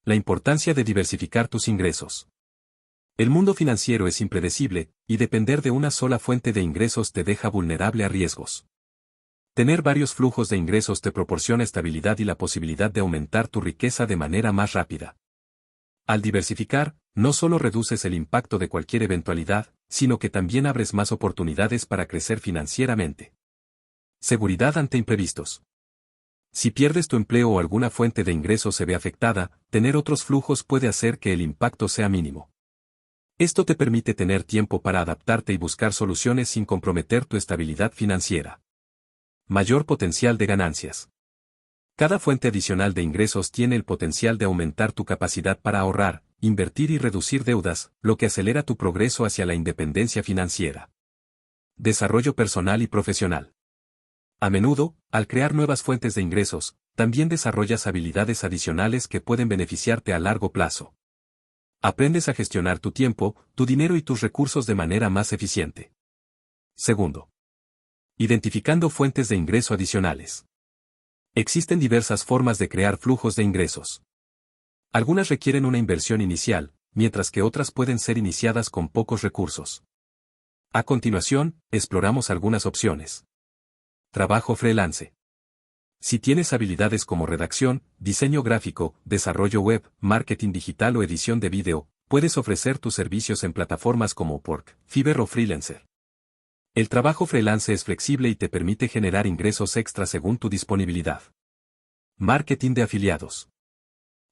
la importancia de diversificar tus ingresos. El mundo financiero es impredecible, y depender de una sola fuente de ingresos te deja vulnerable a riesgos. Tener varios flujos de ingresos te proporciona estabilidad y la posibilidad de aumentar tu riqueza de manera más rápida. Al diversificar, no solo reduces el impacto de cualquier eventualidad, sino que también abres más oportunidades para crecer financieramente. Seguridad ante imprevistos. Si pierdes tu empleo o alguna fuente de ingresos se ve afectada, tener otros flujos puede hacer que el impacto sea mínimo. Esto te permite tener tiempo para adaptarte y buscar soluciones sin comprometer tu estabilidad financiera. Mayor potencial de ganancias. Cada fuente adicional de ingresos tiene el potencial de aumentar tu capacidad para ahorrar, invertir y reducir deudas, lo que acelera tu progreso hacia la independencia financiera. Desarrollo personal y profesional. A menudo, al crear nuevas fuentes de ingresos, también desarrollas habilidades adicionales que pueden beneficiarte a largo plazo. Aprendes a gestionar tu tiempo, tu dinero y tus recursos de manera más eficiente. Segundo. Identificando fuentes de ingreso adicionales. Existen diversas formas de crear flujos de ingresos. Algunas requieren una inversión inicial, mientras que otras pueden ser iniciadas con pocos recursos. A continuación, exploramos algunas opciones. Trabajo freelance. Si tienes habilidades como redacción, diseño gráfico, desarrollo web, marketing digital o edición de vídeo, puedes ofrecer tus servicios en plataformas como Upwork, Fiverr o Freelancer. El trabajo freelance es flexible y te permite generar ingresos extra según tu disponibilidad. Marketing de afiliados.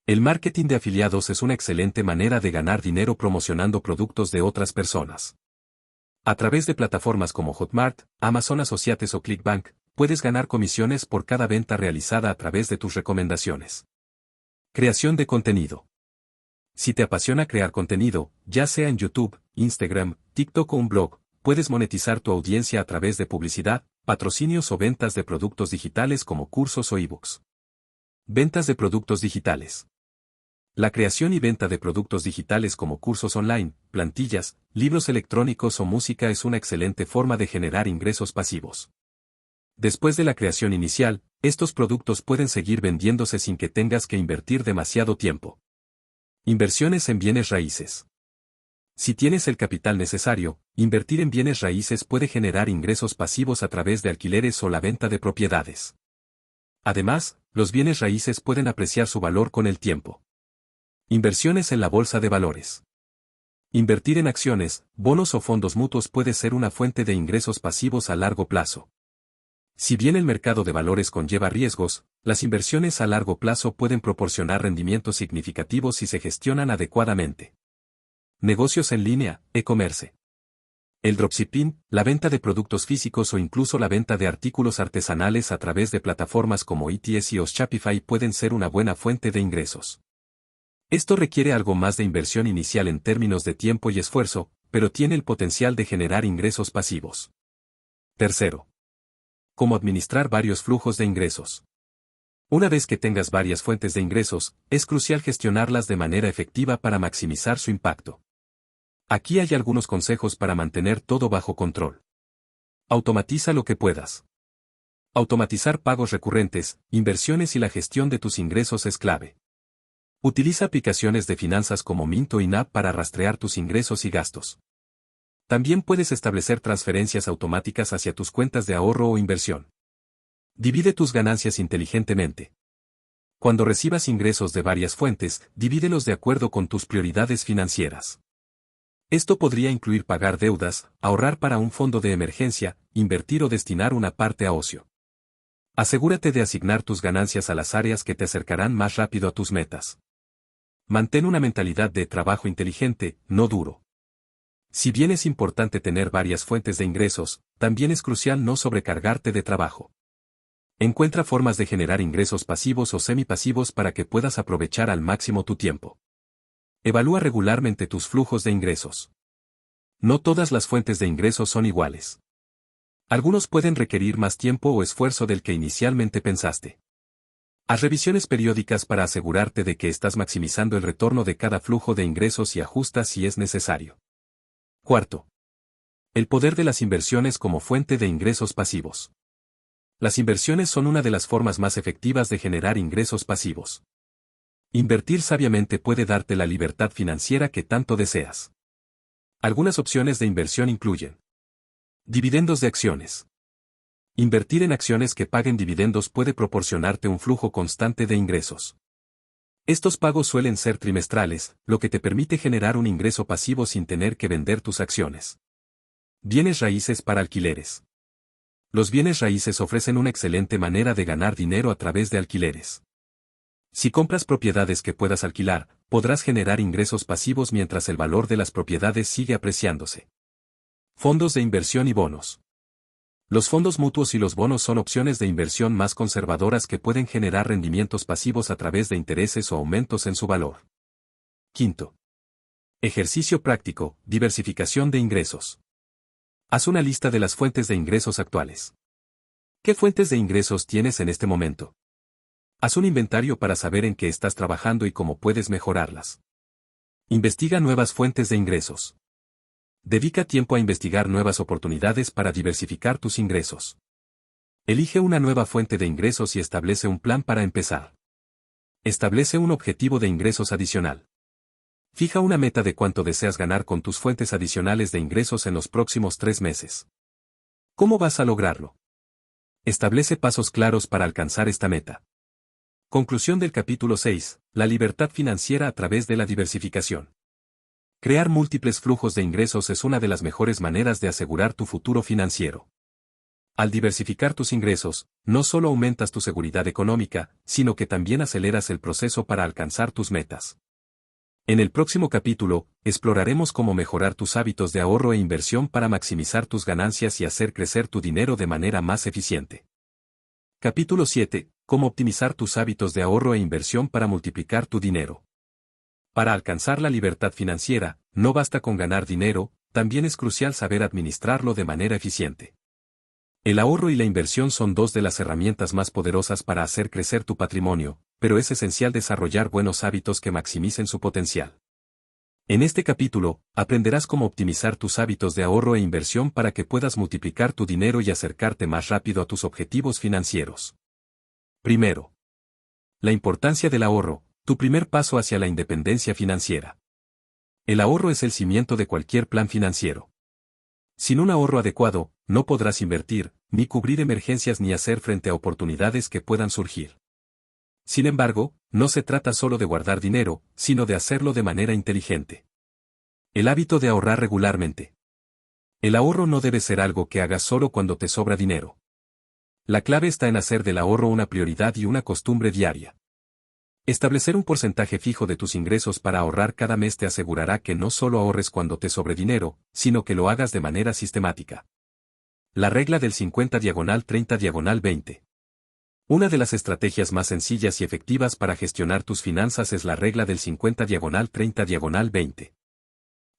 El marketing de afiliados es una excelente manera de ganar dinero promocionando productos de otras personas. A través de plataformas como Hotmart, Amazon Associates o ClickBank, puedes ganar comisiones por cada venta realizada a través de tus recomendaciones. Creación de contenido. Si te apasiona crear contenido, ya sea en YouTube, Instagram, TikTok o un blog, puedes monetizar tu audiencia a través de publicidad, patrocinios o ventas de productos digitales como cursos o ebooks. Ventas de productos digitales. La creación y venta de productos digitales como cursos online, plantillas, libros electrónicos o música es una excelente forma de generar ingresos pasivos. Después de la creación inicial, estos productos pueden seguir vendiéndose sin que tengas que invertir demasiado tiempo. Inversiones en bienes raíces. Si tienes el capital necesario, invertir en bienes raíces puede generar ingresos pasivos a través de alquileres o la venta de propiedades. Además, los bienes raíces pueden apreciar su valor con el tiempo. Inversiones en la bolsa de valores. Invertir en acciones, bonos o fondos mutuos puede ser una fuente de ingresos pasivos a largo plazo. Si bien el mercado de valores conlleva riesgos, las inversiones a largo plazo pueden proporcionar rendimientos significativos si se gestionan adecuadamente. Negocios en línea, e-commerce. El dropshipping, la venta de productos físicos o incluso la venta de artículos artesanales a través de plataformas como Etsy o Shopify pueden ser una buena fuente de ingresos. Esto requiere algo más de inversión inicial en términos de tiempo y esfuerzo, pero tiene el potencial de generar ingresos pasivos. Tercero. Cómo administrar varios flujos de ingresos. Una vez que tengas varias fuentes de ingresos, es crucial gestionarlas de manera efectiva para maximizar su impacto. Aquí hay algunos consejos para mantener todo bajo control. Automatiza lo que puedas. Automatizar pagos recurrentes, inversiones y la gestión de tus ingresos es clave. Utiliza aplicaciones de finanzas como Mint o INAP para rastrear tus ingresos y gastos. También puedes establecer transferencias automáticas hacia tus cuentas de ahorro o inversión. Divide tus ganancias inteligentemente. Cuando recibas ingresos de varias fuentes, divídelos de acuerdo con tus prioridades financieras. Esto podría incluir pagar deudas, ahorrar para un fondo de emergencia, invertir o destinar una parte a ocio. Asegúrate de asignar tus ganancias a las áreas que te acercarán más rápido a tus metas. Mantén una mentalidad de trabajo inteligente, no duro. Si bien es importante tener varias fuentes de ingresos, también es crucial no sobrecargarte de trabajo. Encuentra formas de generar ingresos pasivos o semipasivos para que puedas aprovechar al máximo tu tiempo. Evalúa regularmente tus flujos de ingresos. No todas las fuentes de ingresos son iguales. Algunos pueden requerir más tiempo o esfuerzo del que inicialmente pensaste. Haz revisiones periódicas para asegurarte de que estás maximizando el retorno de cada flujo de ingresos y ajusta si es necesario. Cuarto. El poder de las inversiones como fuente de ingresos pasivos. Las inversiones son una de las formas más efectivas de generar ingresos pasivos. Invertir sabiamente puede darte la libertad financiera que tanto deseas. Algunas opciones de inversión incluyen dividendos de acciones. Invertir en acciones que paguen dividendos puede proporcionarte un flujo constante de ingresos. Estos pagos suelen ser trimestrales, lo que te permite generar un ingreso pasivo sin tener que vender tus acciones. Bienes raíces para alquileres. Los bienes raíces ofrecen una excelente manera de ganar dinero a través de alquileres. Si compras propiedades que puedas alquilar, podrás generar ingresos pasivos mientras el valor de las propiedades sigue apreciándose. Fondos de inversión y bonos. Los fondos mutuos y los bonos son opciones de inversión más conservadoras que pueden generar rendimientos pasivos a través de intereses o aumentos en su valor. Quinto. Ejercicio práctico, diversificación de ingresos. Haz una lista de las fuentes de ingresos actuales. ¿Qué fuentes de ingresos tienes en este momento? Haz un inventario para saber en qué estás trabajando y cómo puedes mejorarlas. Investiga nuevas fuentes de ingresos. Dedica tiempo a investigar nuevas oportunidades para diversificar tus ingresos. Elige una nueva fuente de ingresos y establece un plan para empezar. Establece un objetivo de ingresos adicional. Fija una meta de cuánto deseas ganar con tus fuentes adicionales de ingresos en los próximos 3 meses. ¿Cómo vas a lograrlo? Establece pasos claros para alcanzar esta meta. Conclusión del capítulo 6. La libertad financiera a través de la diversificación. Crear múltiples flujos de ingresos es una de las mejores maneras de asegurar tu futuro financiero. Al diversificar tus ingresos, no solo aumentas tu seguridad económica, sino que también aceleras el proceso para alcanzar tus metas. En el próximo capítulo, exploraremos cómo mejorar tus hábitos de ahorro e inversión para maximizar tus ganancias y hacer crecer tu dinero de manera más eficiente. Capítulo 7. Cómo optimizar tus hábitos de ahorro e inversión para multiplicar tu dinero. Para alcanzar la libertad financiera, no basta con ganar dinero, también es crucial saber administrarlo de manera eficiente. El ahorro y la inversión son dos de las herramientas más poderosas para hacer crecer tu patrimonio, pero es esencial desarrollar buenos hábitos que maximicen su potencial. En este capítulo, aprenderás cómo optimizar tus hábitos de ahorro e inversión para que puedas multiplicar tu dinero y acercarte más rápido a tus objetivos financieros. Primero. La importancia del ahorro, tu primer paso hacia la independencia financiera. El ahorro es el cimiento de cualquier plan financiero. Sin un ahorro adecuado, no podrás invertir, ni cubrir emergencias ni hacer frente a oportunidades que puedan surgir. Sin embargo, no se trata solo de guardar dinero, sino de hacerlo de manera inteligente. El hábito de ahorrar regularmente. El ahorro no debe ser algo que hagas solo cuando te sobra dinero. La clave está en hacer del ahorro una prioridad y una costumbre diaria. Establecer un porcentaje fijo de tus ingresos para ahorrar cada mes te asegurará que no solo ahorres cuando te sobre dinero, sino que lo hagas de manera sistemática. La regla del 50/30/20. Una de las estrategias más sencillas y efectivas para gestionar tus finanzas es la regla del 50/30/20.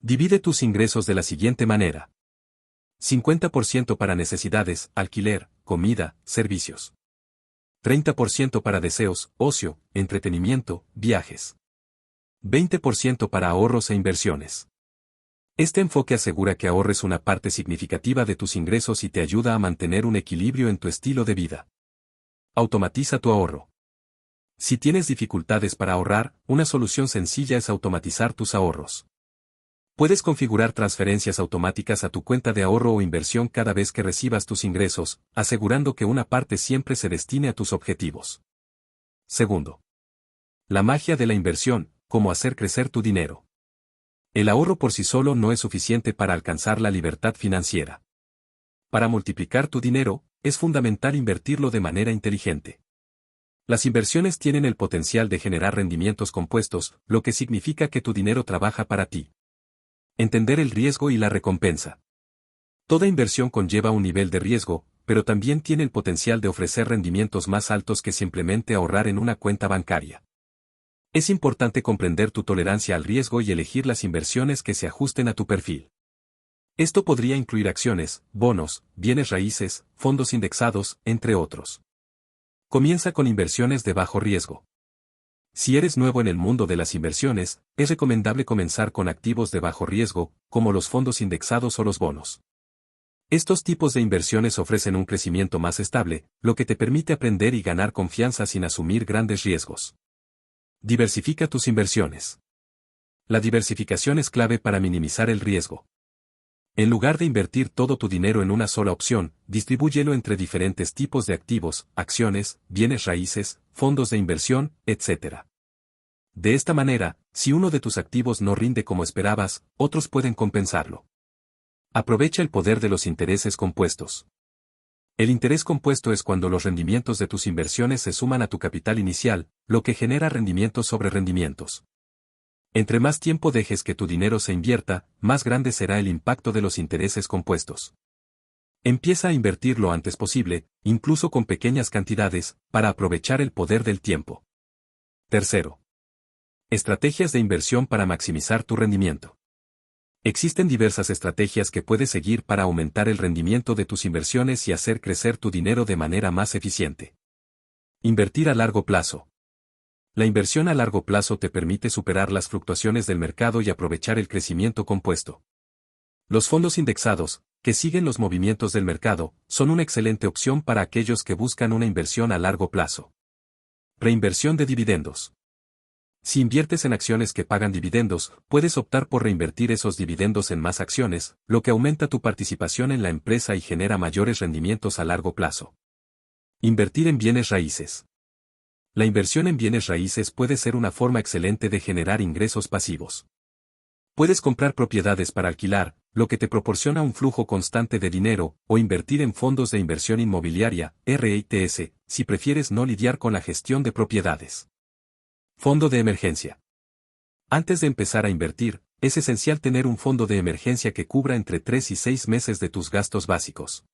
Divide tus ingresos de la siguiente manera. 50% para necesidades, alquiler, comida, servicios. 30% para deseos, ocio, entretenimiento, viajes. 20% para ahorros e inversiones. Este enfoque asegura que ahorres una parte significativa de tus ingresos y te ayuda a mantener un equilibrio en tu estilo de vida. Automatiza tu ahorro. Si tienes dificultades para ahorrar, una solución sencilla es automatizar tus ahorros. Puedes configurar transferencias automáticas a tu cuenta de ahorro o inversión cada vez que recibas tus ingresos, asegurando que una parte siempre se destine a tus objetivos. Segundo. La magia de la inversión, cómo hacer crecer tu dinero. El ahorro por sí solo no es suficiente para alcanzar la libertad financiera. Para multiplicar tu dinero, es fundamental invertirlo de manera inteligente. Las inversiones tienen el potencial de generar rendimientos compuestos, lo que significa que tu dinero trabaja para ti. Entender el riesgo y la recompensa. Toda inversión conlleva un nivel de riesgo, pero también tiene el potencial de ofrecer rendimientos más altos que simplemente ahorrar en una cuenta bancaria. Es importante comprender tu tolerancia al riesgo y elegir las inversiones que se ajusten a tu perfil. Esto podría incluir acciones, bonos, bienes raíces, fondos indexados, entre otros. Comienza con inversiones de bajo riesgo. Si eres nuevo en el mundo de las inversiones, es recomendable comenzar con activos de bajo riesgo, como los fondos indexados o los bonos. Estos tipos de inversiones ofrecen un crecimiento más estable, lo que te permite aprender y ganar confianza sin asumir grandes riesgos. Diversifica tus inversiones. La diversificación es clave para minimizar el riesgo. En lugar de invertir todo tu dinero en una sola opción, distribúyelo entre diferentes tipos de activos, acciones, bienes raíces, fondos de inversión, etc. De esta manera, si uno de tus activos no rinde como esperabas, otros pueden compensarlo. Aprovecha el poder de los intereses compuestos. El interés compuesto es cuando los rendimientos de tus inversiones se suman a tu capital inicial, lo que genera rendimientos sobre rendimientos. Entre más tiempo dejes que tu dinero se invierta, más grande será el impacto de los intereses compuestos. Empieza a invertir lo antes posible, incluso con pequeñas cantidades, para aprovechar el poder del tiempo. Tercero. Estrategias de inversión para maximizar tu rendimiento. Existen diversas estrategias que puedes seguir para aumentar el rendimiento de tus inversiones y hacer crecer tu dinero de manera más eficiente. Invertir a largo plazo. La inversión a largo plazo te permite superar las fluctuaciones del mercado y aprovechar el crecimiento compuesto. Los fondos indexados, que siguen los movimientos del mercado, son una excelente opción para aquellos que buscan una inversión a largo plazo. Reinversión de dividendos. Si inviertes en acciones que pagan dividendos, puedes optar por reinvertir esos dividendos en más acciones, lo que aumenta tu participación en la empresa y genera mayores rendimientos a largo plazo. Invertir en bienes raíces. La inversión en bienes raíces puede ser una forma excelente de generar ingresos pasivos. Puedes comprar propiedades para alquilar, lo que te proporciona un flujo constante de dinero, o invertir en fondos de inversión inmobiliaria, REITs, si prefieres no lidiar con la gestión de propiedades. Fondo de emergencia. Antes de empezar a invertir, es esencial tener un fondo de emergencia que cubra entre 3 y 6 meses de tus gastos básicos.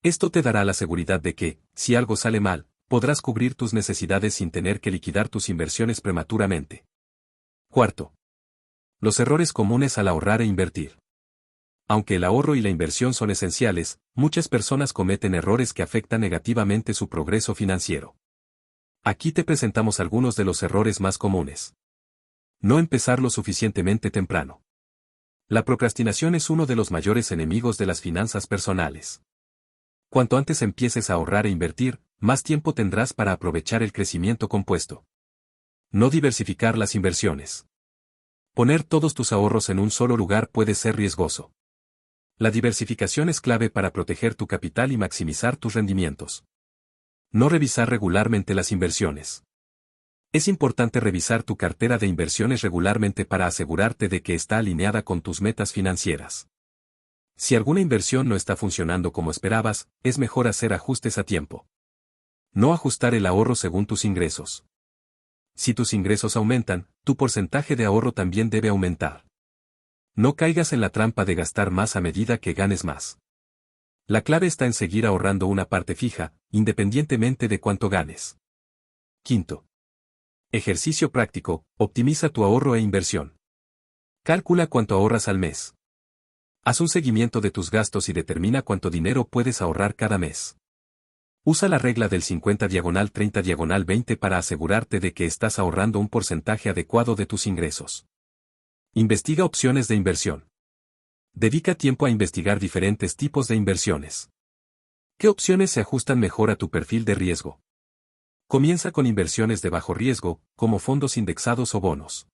Esto te dará la seguridad de que, si algo sale mal, podrás cubrir tus necesidades sin tener que liquidar tus inversiones prematuramente. Cuarto. Los errores comunes al ahorrar e invertir. Aunque el ahorro y la inversión son esenciales, muchas personas cometen errores que afectan negativamente su progreso financiero. Aquí te presentamos algunos de los errores más comunes. No empezar lo suficientemente temprano. La procrastinación es uno de los mayores enemigos de las finanzas personales. Cuanto antes empieces a ahorrar e invertir, más tiempo tendrás para aprovechar el crecimiento compuesto. No diversificar las inversiones. Poner todos tus ahorros en un solo lugar puede ser riesgoso. La diversificación es clave para proteger tu capital y maximizar tus rendimientos. No revisar regularmente las inversiones. Es importante revisar tu cartera de inversiones regularmente para asegurarte de que está alineada con tus metas financieras. Si alguna inversión no está funcionando como esperabas, es mejor hacer ajustes a tiempo. No ajustar el ahorro según tus ingresos. Si tus ingresos aumentan, tu porcentaje de ahorro también debe aumentar. No caigas en la trampa de gastar más a medida que ganes más. La clave está en seguir ahorrando una parte fija, independientemente de cuánto ganes. Quinto. Ejercicio práctico, optimiza tu ahorro e inversión. Calcula cuánto ahorras al mes. Haz un seguimiento de tus gastos y determina cuánto dinero puedes ahorrar cada mes. Usa la regla del 50/30/20 para asegurarte de que estás ahorrando un porcentaje adecuado de tus ingresos. Investiga opciones de inversión. Dedica tiempo a investigar diferentes tipos de inversiones. ¿Qué opciones se ajustan mejor a tu perfil de riesgo? Comienza con inversiones de bajo riesgo, como fondos indexados o bonos.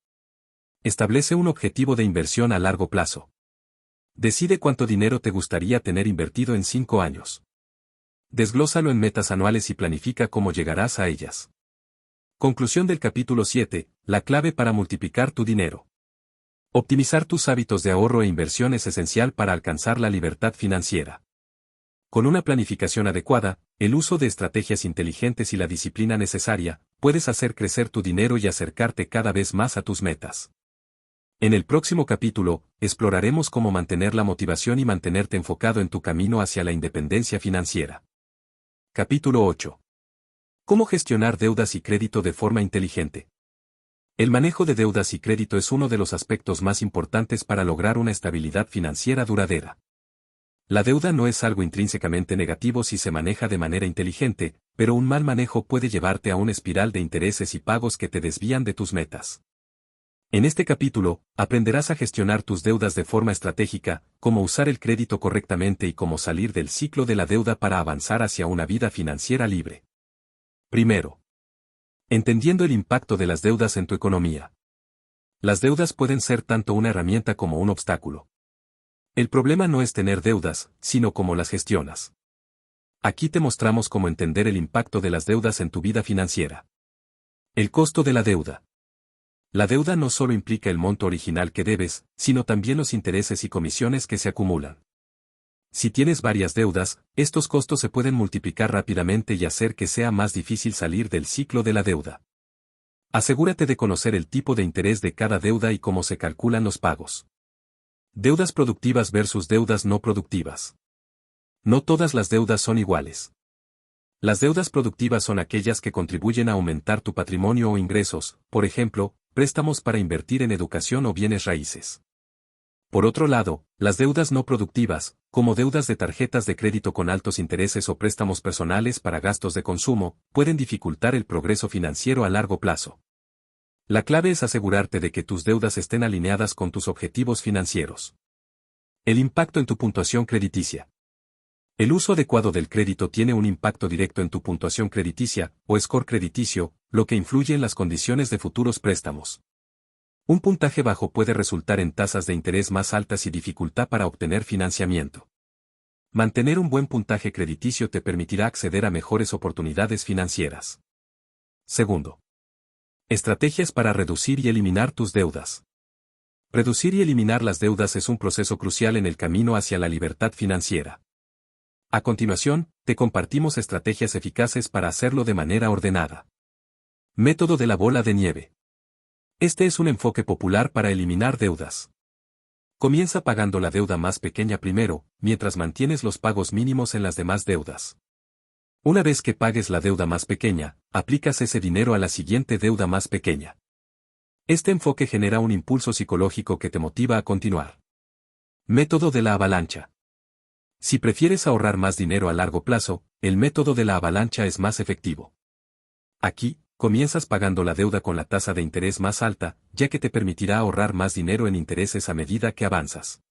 Establece un objetivo de inversión a largo plazo. Decide cuánto dinero te gustaría tener invertido en 5 años. Desglósalo en metas anuales y planifica cómo llegarás a ellas. Conclusión del capítulo 7, la clave para multiplicar tu dinero. Optimizar tus hábitos de ahorro e inversión es esencial para alcanzar la libertad financiera. Con una planificación adecuada, el uso de estrategias inteligentes y la disciplina necesaria, puedes hacer crecer tu dinero y acercarte cada vez más a tus metas. En el próximo capítulo, exploraremos cómo mantener la motivación y mantenerte enfocado en tu camino hacia la independencia financiera. Capítulo 8. ¿Cómo gestionar deudas y crédito de forma inteligente? El manejo de deudas y crédito es uno de los aspectos más importantes para lograr una estabilidad financiera duradera. La deuda no es algo intrínsecamente negativo si se maneja de manera inteligente, pero un mal manejo puede llevarte a una espiral de intereses y pagos que te desvían de tus metas. En este capítulo, aprenderás a gestionar tus deudas de forma estratégica, cómo usar el crédito correctamente y cómo salir del ciclo de la deuda para avanzar hacia una vida financiera libre. Primero, entendiendo el impacto de las deudas en tu economía. Las deudas pueden ser tanto una herramienta como un obstáculo. El problema no es tener deudas, sino cómo las gestionas. Aquí te mostramos cómo entender el impacto de las deudas en tu vida financiera. El costo de la deuda. La deuda no solo implica el monto original que debes, sino también los intereses y comisiones que se acumulan. Si tienes varias deudas, estos costos se pueden multiplicar rápidamente y hacer que sea más difícil salir del ciclo de la deuda. Asegúrate de conocer el tipo de interés de cada deuda y cómo se calculan los pagos. Deudas productivas versus deudas no productivas. No todas las deudas son iguales. Las deudas productivas son aquellas que contribuyen a aumentar tu patrimonio o ingresos, por ejemplo, préstamos para invertir en educación o bienes raíces. Por otro lado, las deudas no productivas, como deudas de tarjetas de crédito con altos intereses o préstamos personales para gastos de consumo, pueden dificultar el progreso financiero a largo plazo. La clave es asegurarte de que tus deudas estén alineadas con tus objetivos financieros. El impacto en tu puntuación crediticia. El uso adecuado del crédito tiene un impacto directo en tu puntuación crediticia, o score crediticio, lo que influye en las condiciones de futuros préstamos. Un puntaje bajo puede resultar en tasas de interés más altas y dificultad para obtener financiamiento. Mantener un buen puntaje crediticio te permitirá acceder a mejores oportunidades financieras. Segundo. Estrategias para reducir y eliminar tus deudas. Reducir y eliminar las deudas es un proceso crucial en el camino hacia la libertad financiera. A continuación, te compartimos estrategias eficaces para hacerlo de manera ordenada. Método de la bola de nieve. Este es un enfoque popular para eliminar deudas. Comienza pagando la deuda más pequeña primero, mientras mantienes los pagos mínimos en las demás deudas. Una vez que pagues la deuda más pequeña, aplicas ese dinero a la siguiente deuda más pequeña. Este enfoque genera un impulso psicológico que te motiva a continuar. Método de la avalancha. Si prefieres ahorrar más dinero a largo plazo, el método de la avalancha es más efectivo. Aquí, comienzas pagando la deuda con la tasa de interés más alta, ya que te permitirá ahorrar más dinero en intereses a medida que avanzas.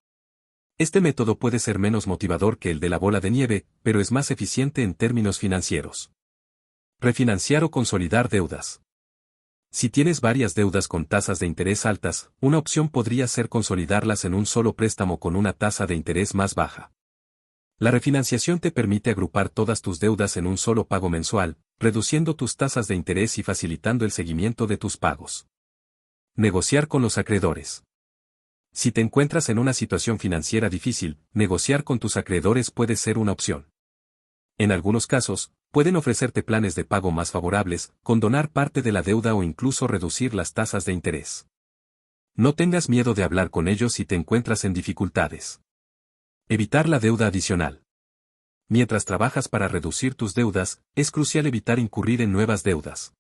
Este método puede ser menos motivador que el de la bola de nieve, pero es más eficiente en términos financieros. Refinanciar o consolidar deudas. Si tienes varias deudas con tasas de interés altas, una opción podría ser consolidarlas en un solo préstamo con una tasa de interés más baja. La refinanciación te permite agrupar todas tus deudas en un solo pago mensual, reduciendo tus tasas de interés y facilitando el seguimiento de tus pagos. Negociar con los acreedores. Si te encuentras en una situación financiera difícil, negociar con tus acreedores puede ser una opción. En algunos casos, pueden ofrecerte planes de pago más favorables, condonar parte de la deuda o incluso reducir las tasas de interés. No tengas miedo de hablar con ellos si te encuentras en dificultades. Evitar la deuda adicional. Mientras trabajas para reducir tus deudas, es crucial evitar incurrir en nuevas deudas.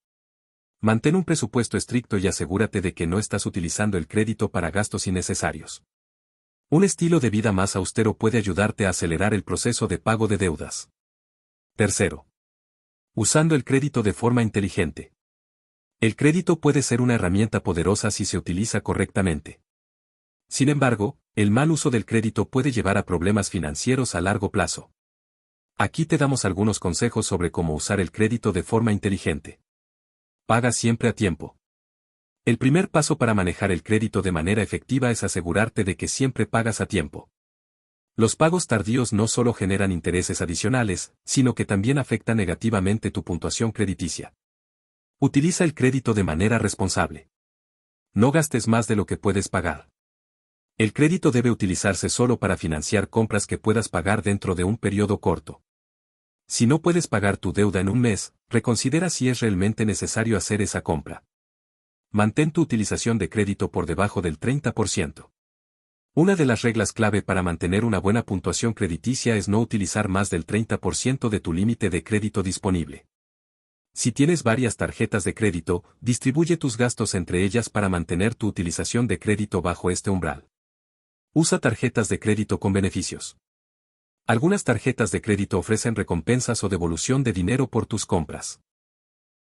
Mantén un presupuesto estricto y asegúrate de que no estás utilizando el crédito para gastos innecesarios. Un estilo de vida más austero puede ayudarte a acelerar el proceso de pago de deudas. Tercero. Usando el crédito de forma inteligente. El crédito puede ser una herramienta poderosa si se utiliza correctamente. Sin embargo, el mal uso del crédito puede llevar a problemas financieros a largo plazo. Aquí te damos algunos consejos sobre cómo usar el crédito de forma inteligente. Paga siempre a tiempo. El primer paso para manejar el crédito de manera efectiva es asegurarte de que siempre pagas a tiempo. Los pagos tardíos no solo generan intereses adicionales, sino que también afectan negativamente tu puntuación crediticia. Utiliza el crédito de manera responsable. No gastes más de lo que puedes pagar. El crédito debe utilizarse solo para financiar compras que puedas pagar dentro de un periodo corto. Si no puedes pagar tu deuda en un mes, reconsidera si es realmente necesario hacer esa compra. Mantén tu utilización de crédito por debajo del 30%. Una de las reglas clave para mantener una buena puntuación crediticia es no utilizar más del 30% de tu límite de crédito disponible. Si tienes varias tarjetas de crédito, distribuye tus gastos entre ellas para mantener tu utilización de crédito bajo este umbral. Usa tarjetas de crédito con beneficios. Algunas tarjetas de crédito ofrecen recompensas o devolución de dinero por tus compras.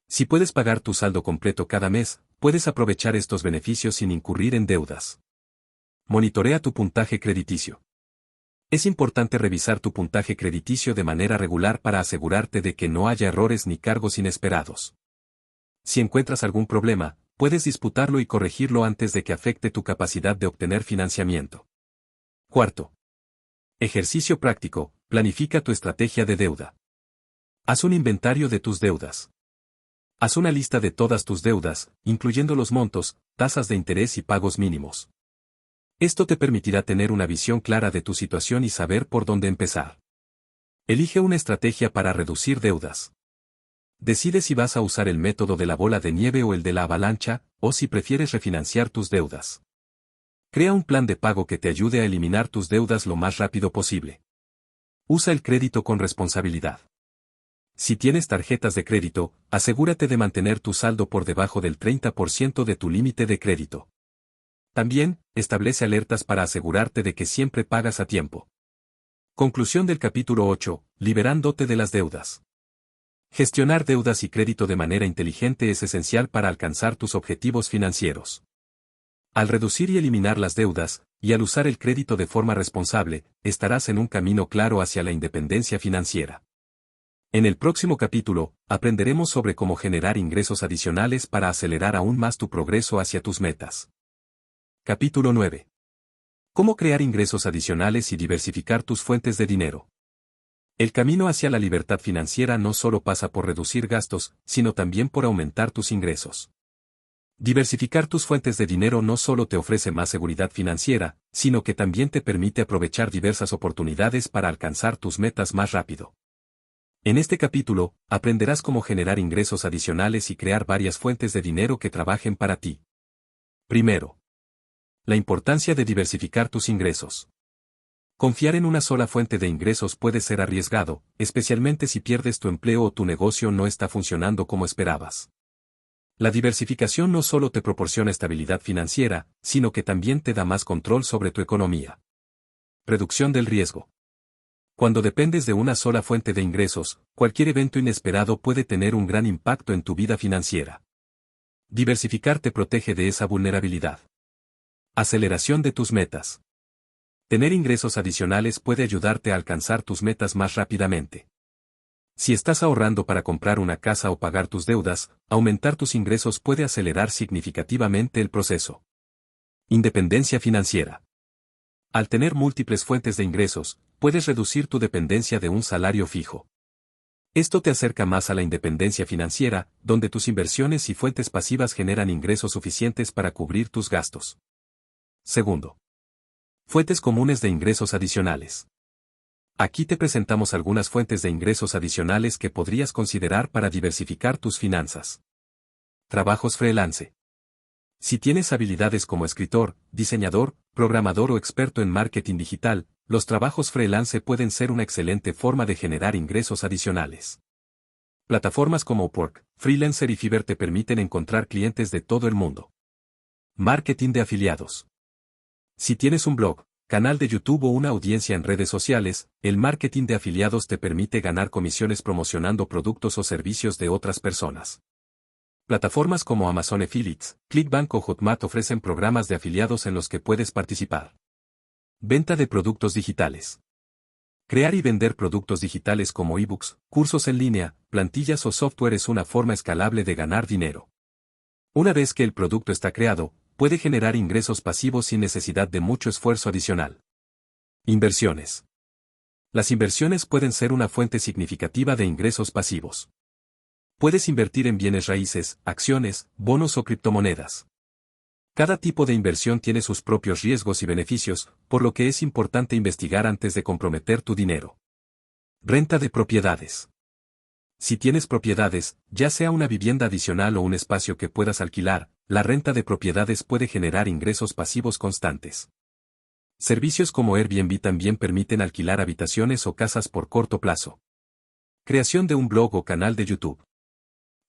Si puedes pagar tu saldo completo cada mes, puedes aprovechar estos beneficios sin incurrir en deudas. Monitorea tu puntaje crediticio. Es importante revisar tu puntaje crediticio de manera regular para asegurarte de que no haya errores ni cargos inesperados. Si encuentras algún problema, puedes disputarlo y corregirlo antes de que afecte tu capacidad de obtener financiamiento. Cuarto. Ejercicio práctico, planifica tu estrategia de deuda. Haz un inventario de tus deudas. Haz una lista de todas tus deudas, incluyendo los montos, tasas de interés y pagos mínimos. Esto te permitirá tener una visión clara de tu situación y saber por dónde empezar. Elige una estrategia para reducir deudas. Decide si vas a usar el método de la bola de nieve o el de la avalancha, o si prefieres refinanciar tus deudas. Crea un plan de pago que te ayude a eliminar tus deudas lo más rápido posible. Usa el crédito con responsabilidad. Si tienes tarjetas de crédito, asegúrate de mantener tu saldo por debajo del 30% de tu límite de crédito. También, establece alertas para asegurarte de que siempre pagas a tiempo. Conclusión del capítulo 8, liberándote de las deudas. Gestionar deudas y crédito de manera inteligente es esencial para alcanzar tus objetivos financieros. Al reducir y eliminar las deudas, y al usar el crédito de forma responsable, estarás en un camino claro hacia la independencia financiera. En el próximo capítulo, aprenderemos sobre cómo generar ingresos adicionales para acelerar aún más tu progreso hacia tus metas. Capítulo 9. Cómo crear ingresos adicionales y diversificar tus fuentes de dinero. El camino hacia la libertad financiera no solo pasa por reducir gastos, sino también por aumentar tus ingresos. Diversificar tus fuentes de dinero no solo te ofrece más seguridad financiera, sino que también te permite aprovechar diversas oportunidades para alcanzar tus metas más rápido. En este capítulo, aprenderás cómo generar ingresos adicionales y crear varias fuentes de dinero que trabajen para ti. Primero. La importancia de diversificar tus ingresos. Confiar en una sola fuente de ingresos puede ser arriesgado, especialmente si pierdes tu empleo o tu negocio no está funcionando como esperabas. La diversificación no solo te proporciona estabilidad financiera, sino que también te da más control sobre tu economía. Reducción del riesgo. Cuando dependes de una sola fuente de ingresos, cualquier evento inesperado puede tener un gran impacto en tu vida financiera. Diversificar te protege de esa vulnerabilidad. Aceleración de tus metas. Tener ingresos adicionales puede ayudarte a alcanzar tus metas más rápidamente. Si estás ahorrando para comprar una casa o pagar tus deudas, aumentar tus ingresos puede acelerar significativamente el proceso. Independencia financiera. Al tener múltiples fuentes de ingresos, puedes reducir tu dependencia de un salario fijo. Esto te acerca más a la independencia financiera, donde tus inversiones y fuentes pasivas generan ingresos suficientes para cubrir tus gastos. Segundo. Fuentes comunes de ingresos adicionales. Aquí te presentamos algunas fuentes de ingresos adicionales que podrías considerar para diversificar tus finanzas. Trabajos freelance. Si tienes habilidades como escritor, diseñador, programador o experto en marketing digital, los trabajos freelance pueden ser una excelente forma de generar ingresos adicionales. Plataformas como Upwork, Freelancer y Fiverr te permiten encontrar clientes de todo el mundo. Marketing de afiliados. Si tienes un blog, canal de YouTube o una audiencia en redes sociales, el marketing de afiliados te permite ganar comisiones promocionando productos o servicios de otras personas. Plataformas como Amazon Affiliates, ClickBank o Hotmart ofrecen programas de afiliados en los que puedes participar. Venta de productos digitales. Crear y vender productos digitales como ebooks, cursos en línea, plantillas o software es una forma escalable de ganar dinero. Una vez que el producto está creado, puede generar ingresos pasivos sin necesidad de mucho esfuerzo adicional. Inversiones. Las inversiones pueden ser una fuente significativa de ingresos pasivos. Puedes invertir en bienes raíces, acciones, bonos o criptomonedas. Cada tipo de inversión tiene sus propios riesgos y beneficios, por lo que es importante investigar antes de comprometer tu dinero. Renta de propiedades. Si tienes propiedades, ya sea una vivienda adicional o un espacio que puedas alquilar, la renta de propiedades puede generar ingresos pasivos constantes. Servicios como Airbnb también permiten alquilar habitaciones o casas por corto plazo. Creación de un blog o canal de YouTube.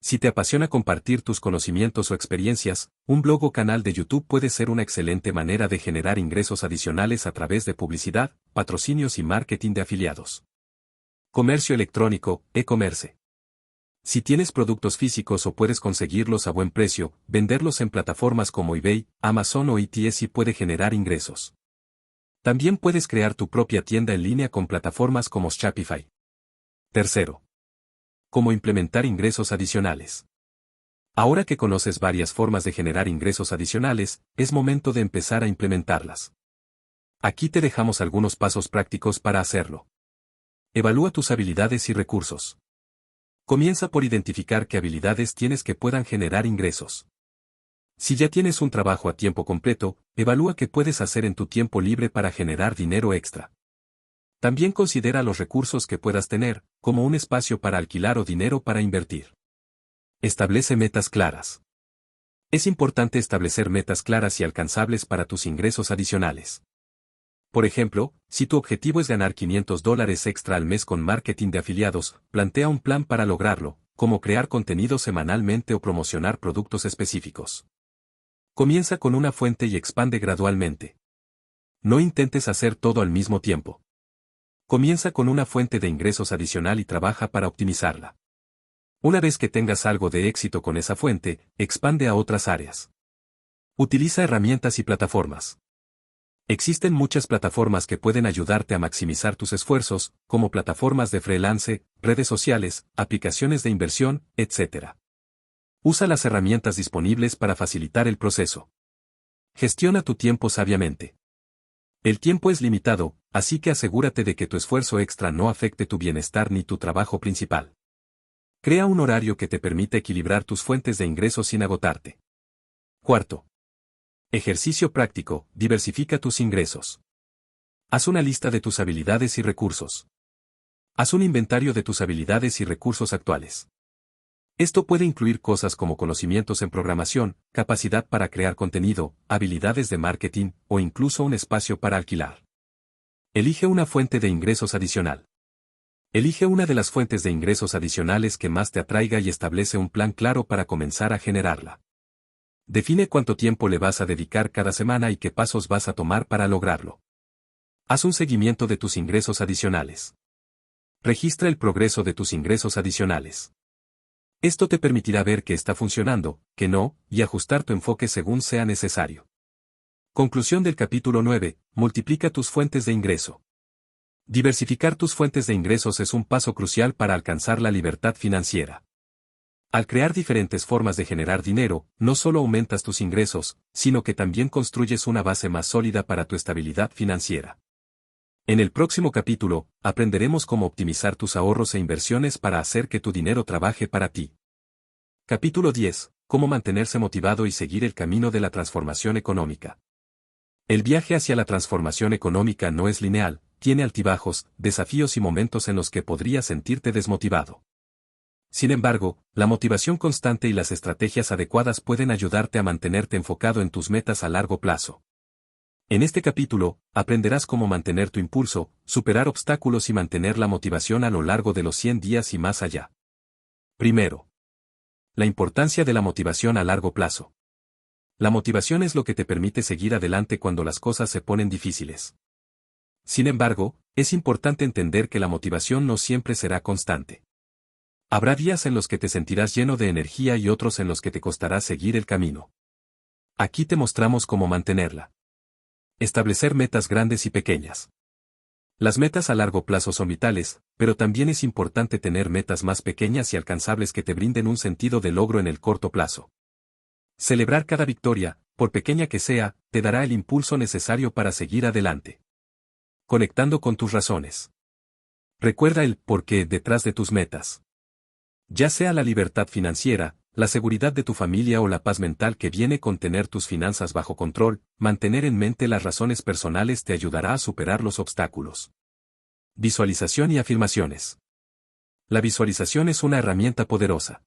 Si te apasiona compartir tus conocimientos o experiencias, un blog o canal de YouTube puede ser una excelente manera de generar ingresos adicionales a través de publicidad, patrocinios y marketing de afiliados. Comercio electrónico, e-commerce. Si tienes productos físicos o puedes conseguirlos a buen precio, venderlos en plataformas como eBay, Amazon o Etsy puede generar ingresos. También puedes crear tu propia tienda en línea con plataformas como Shopify. Tercero. Cómo implementar ingresos adicionales. Ahora que conoces varias formas de generar ingresos adicionales, es momento de empezar a implementarlas. Aquí te dejamos algunos pasos prácticos para hacerlo. Evalúa tus habilidades y recursos. Comienza por identificar qué habilidades tienes que puedan generar ingresos. Si ya tienes un trabajo a tiempo completo, evalúa qué puedes hacer en tu tiempo libre para generar dinero extra. También considera los recursos que puedas tener, como un espacio para alquilar o dinero para invertir. Establece metas claras. Es importante establecer metas claras y alcanzables para tus ingresos adicionales. Por ejemplo, si tu objetivo es ganar $500 extra al mes con marketing de afiliados, plantea un plan para lograrlo, como crear contenido semanalmente o promocionar productos específicos. Comienza con una fuente y expande gradualmente. No intentes hacer todo al mismo tiempo. Comienza con una fuente de ingresos adicional y trabaja para optimizarla. Una vez que tengas algo de éxito con esa fuente, expande a otras áreas. Utiliza herramientas y plataformas. Existen muchas plataformas que pueden ayudarte a maximizar tus esfuerzos, como plataformas de freelance, redes sociales, aplicaciones de inversión, etc. Usa las herramientas disponibles para facilitar el proceso. Gestiona tu tiempo sabiamente. El tiempo es limitado, así que asegúrate de que tu esfuerzo extra no afecte tu bienestar ni tu trabajo principal. Crea un horario que te permita equilibrar tus fuentes de ingresos sin agotarte. Cuarto. Ejercicio práctico, diversifica tus ingresos. Haz una lista de tus habilidades y recursos. Haz un inventario de tus habilidades y recursos actuales. Esto puede incluir cosas como conocimientos en programación, capacidad para crear contenido, habilidades de marketing, o incluso un espacio para alquilar. Elige una fuente de ingresos adicional. Elige una de las fuentes de ingresos adicionales que más te atraiga y establece un plan claro para comenzar a generarla. Define cuánto tiempo le vas a dedicar cada semana y qué pasos vas a tomar para lograrlo. Haz un seguimiento de tus ingresos adicionales. Registra el progreso de tus ingresos adicionales. Esto te permitirá ver qué está funcionando, qué no, y ajustar tu enfoque según sea necesario. Conclusión del capítulo 9. Multiplica tus fuentes de ingreso. Diversificar tus fuentes de ingresos es un paso crucial para alcanzar la libertad financiera. Al crear diferentes formas de generar dinero, no solo aumentas tus ingresos, sino que también construyes una base más sólida para tu estabilidad financiera. En el próximo capítulo, aprenderemos cómo optimizar tus ahorros e inversiones para hacer que tu dinero trabaje para ti. Capítulo 10. Cómo mantenerse motivado y seguir el camino de la transformación económica. El viaje hacia la transformación económica no es lineal, tiene altibajos, desafíos y momentos en los que podrías sentirte desmotivado. Sin embargo, la motivación constante y las estrategias adecuadas pueden ayudarte a mantenerte enfocado en tus metas a largo plazo. En este capítulo, aprenderás cómo mantener tu impulso, superar obstáculos y mantener la motivación a lo largo de los 100 días y más allá. Primero, la importancia de la motivación a largo plazo. La motivación es lo que te permite seguir adelante cuando las cosas se ponen difíciles. Sin embargo, es importante entender que la motivación no siempre será constante. Habrá días en los que te sentirás lleno de energía y otros en los que te costará seguir el camino. Aquí te mostramos cómo mantenerla. Establecer metas grandes y pequeñas. Las metas a largo plazo son vitales, pero también es importante tener metas más pequeñas y alcanzables que te brinden un sentido de logro en el corto plazo. Celebrar cada victoria, por pequeña que sea, te dará el impulso necesario para seguir adelante. Conectando con tus razones. Recuerda el porqué detrás de tus metas. Ya sea la libertad financiera, la seguridad de tu familia o la paz mental que viene con tener tus finanzas bajo control, mantener en mente las razones personales te ayudará a superar los obstáculos. Visualización y afirmaciones. La visualización es una herramienta poderosa.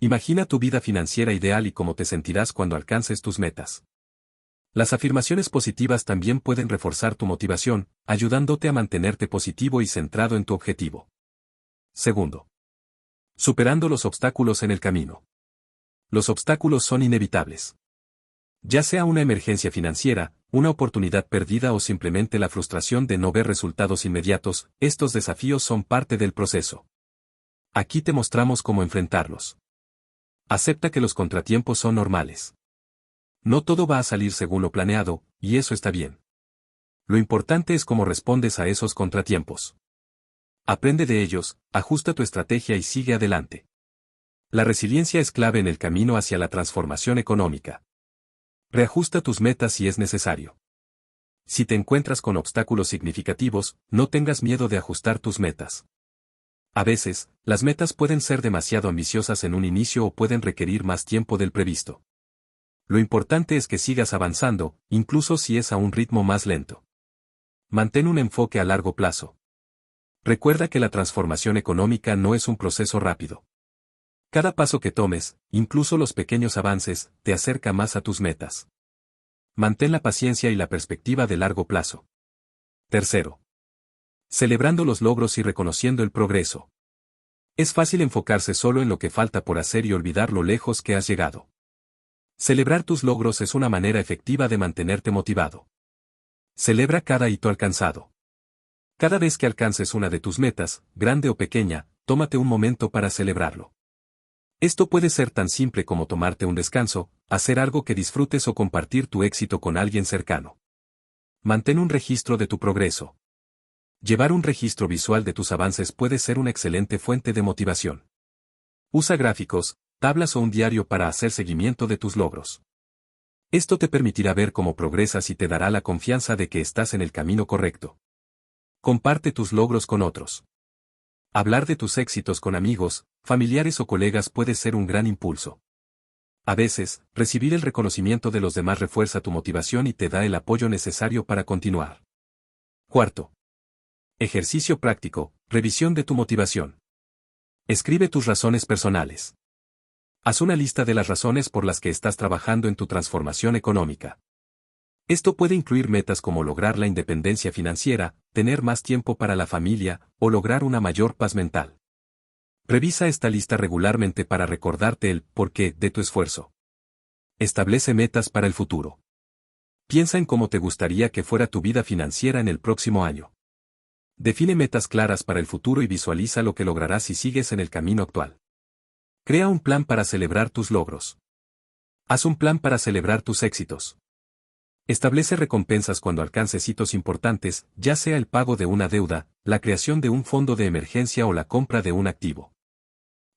Imagina tu vida financiera ideal y cómo te sentirás cuando alcances tus metas. Las afirmaciones positivas también pueden reforzar tu motivación, ayudándote a mantenerte positivo y centrado en tu objetivo. Segundo. Superando los obstáculos en el camino. Los obstáculos son inevitables. Ya sea una emergencia financiera, una oportunidad perdida o simplemente la frustración de no ver resultados inmediatos, estos desafíos son parte del proceso. Aquí te mostramos cómo enfrentarlos. Acepta que los contratiempos son normales. No todo va a salir según lo planeado, y eso está bien. Lo importante es cómo respondes a esos contratiempos. Aprende de ellos, ajusta tu estrategia y sigue adelante. La resiliencia es clave en el camino hacia la transformación económica. Reajusta tus metas si es necesario. Si te encuentras con obstáculos significativos, no tengas miedo de ajustar tus metas. A veces, las metas pueden ser demasiado ambiciosas en un inicio o pueden requerir más tiempo del previsto. Lo importante es que sigas avanzando, incluso si es a un ritmo más lento. Mantén un enfoque a largo plazo. Recuerda que la transformación económica no es un proceso rápido. Cada paso que tomes, incluso los pequeños avances, te acerca más a tus metas. Mantén la paciencia y la perspectiva de largo plazo. Tercero. Celebrando los logros y reconociendo el progreso. Es fácil enfocarse solo en lo que falta por hacer y olvidar lo lejos que has llegado. Celebrar tus logros es una manera efectiva de mantenerte motivado. Celebra cada hito alcanzado. Cada vez que alcances una de tus metas, grande o pequeña, tómate un momento para celebrarlo. Esto puede ser tan simple como tomarte un descanso, hacer algo que disfrutes o compartir tu éxito con alguien cercano. Mantén un registro de tu progreso. Llevar un registro visual de tus avances puede ser una excelente fuente de motivación. Usa gráficos, tablas o un diario para hacer seguimiento de tus logros. Esto te permitirá ver cómo progresas y te dará la confianza de que estás en el camino correcto. Comparte tus logros con otros. Hablar de tus éxitos con amigos, familiares o colegas puede ser un gran impulso. A veces, recibir el reconocimiento de los demás refuerza tu motivación y te da el apoyo necesario para continuar. Cuarto. Ejercicio práctico, revisión de tu motivación. Escribe tus razones personales. Haz una lista de las razones por las que estás trabajando en tu transformación económica. Esto puede incluir metas como lograr la independencia financiera, tener más tiempo para la familia, o lograr una mayor paz mental. Revisa esta lista regularmente para recordarte el porqué de tu esfuerzo. Establece metas para el futuro. Piensa en cómo te gustaría que fuera tu vida financiera en el próximo año. Define metas claras para el futuro y visualiza lo que lograrás si sigues en el camino actual. Crea un plan para celebrar tus logros. Haz un plan para celebrar tus éxitos. Establece recompensas cuando alcances hitos importantes, ya sea el pago de una deuda, la creación de un fondo de emergencia o la compra de un activo.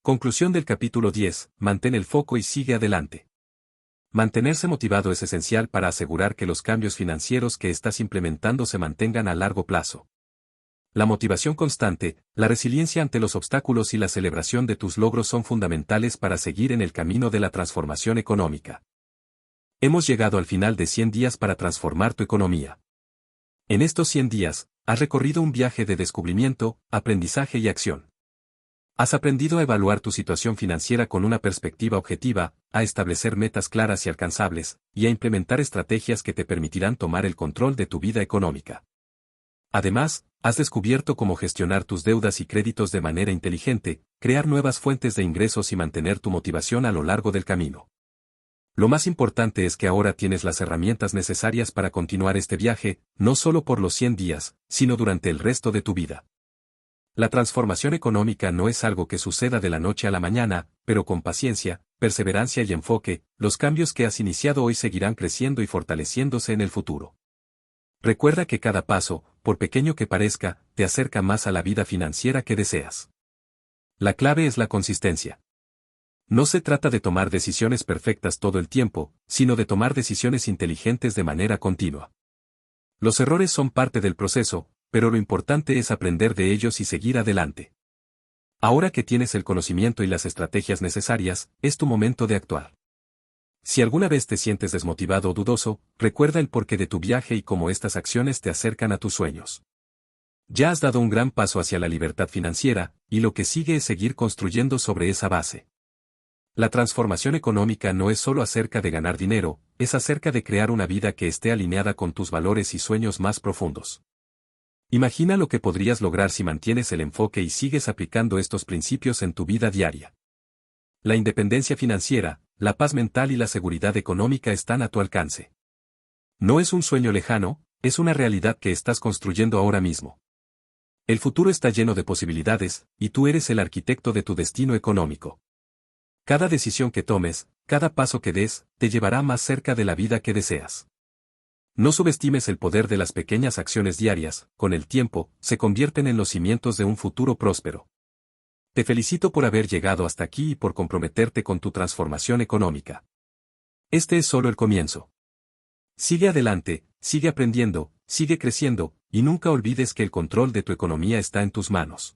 Conclusión del capítulo 10. Mantén el foco y sigue adelante. Mantenerse motivado es esencial para asegurar que los cambios financieros que estás implementando se mantengan a largo plazo. La motivación constante, la resiliencia ante los obstáculos y la celebración de tus logros son fundamentales para seguir en el camino de la transformación económica. Hemos llegado al final de 100 días para transformar tu economía. En estos 100 días, has recorrido un viaje de descubrimiento, aprendizaje y acción. Has aprendido a evaluar tu situación financiera con una perspectiva objetiva, a establecer metas claras y alcanzables, y a implementar estrategias que te permitirán tomar el control de tu vida económica. Además, has descubierto cómo gestionar tus deudas y créditos de manera inteligente, crear nuevas fuentes de ingresos y mantener tu motivación a lo largo del camino. Lo más importante es que ahora tienes las herramientas necesarias para continuar este viaje, no solo por los 100 días, sino durante el resto de tu vida. La transformación económica no es algo que suceda de la noche a la mañana, pero con paciencia, perseverancia y enfoque, los cambios que has iniciado hoy seguirán creciendo y fortaleciéndose en el futuro. Recuerda que cada paso, por pequeño que parezca, te acerca más a la vida financiera que deseas. La clave es la consistencia. No se trata de tomar decisiones perfectas todo el tiempo, sino de tomar decisiones inteligentes de manera continua. Los errores son parte del proceso, pero lo importante es aprender de ellos y seguir adelante. Ahora que tienes el conocimiento y las estrategias necesarias, es tu momento de actuar. Si alguna vez te sientes desmotivado o dudoso, recuerda el porqué de tu viaje y cómo estas acciones te acercan a tus sueños. Ya has dado un gran paso hacia la libertad financiera, y lo que sigue es seguir construyendo sobre esa base. La transformación económica no es solo acerca de ganar dinero, es acerca de crear una vida que esté alineada con tus valores y sueños más profundos. Imagina lo que podrías lograr si mantienes el enfoque y sigues aplicando estos principios en tu vida diaria. La independencia financiera, la paz mental y la seguridad económica están a tu alcance. No es un sueño lejano, es una realidad que estás construyendo ahora mismo. El futuro está lleno de posibilidades, y tú eres el arquitecto de tu destino económico. Cada decisión que tomes, cada paso que des, te llevará más cerca de la vida que deseas. No subestimes el poder de las pequeñas acciones diarias, con el tiempo, se convierten en los cimientos de un futuro próspero. Te felicito por haber llegado hasta aquí y por comprometerte con tu transformación económica. Este es solo el comienzo. Sigue adelante, sigue aprendiendo, sigue creciendo, y nunca olvides que el control de tu economía está en tus manos.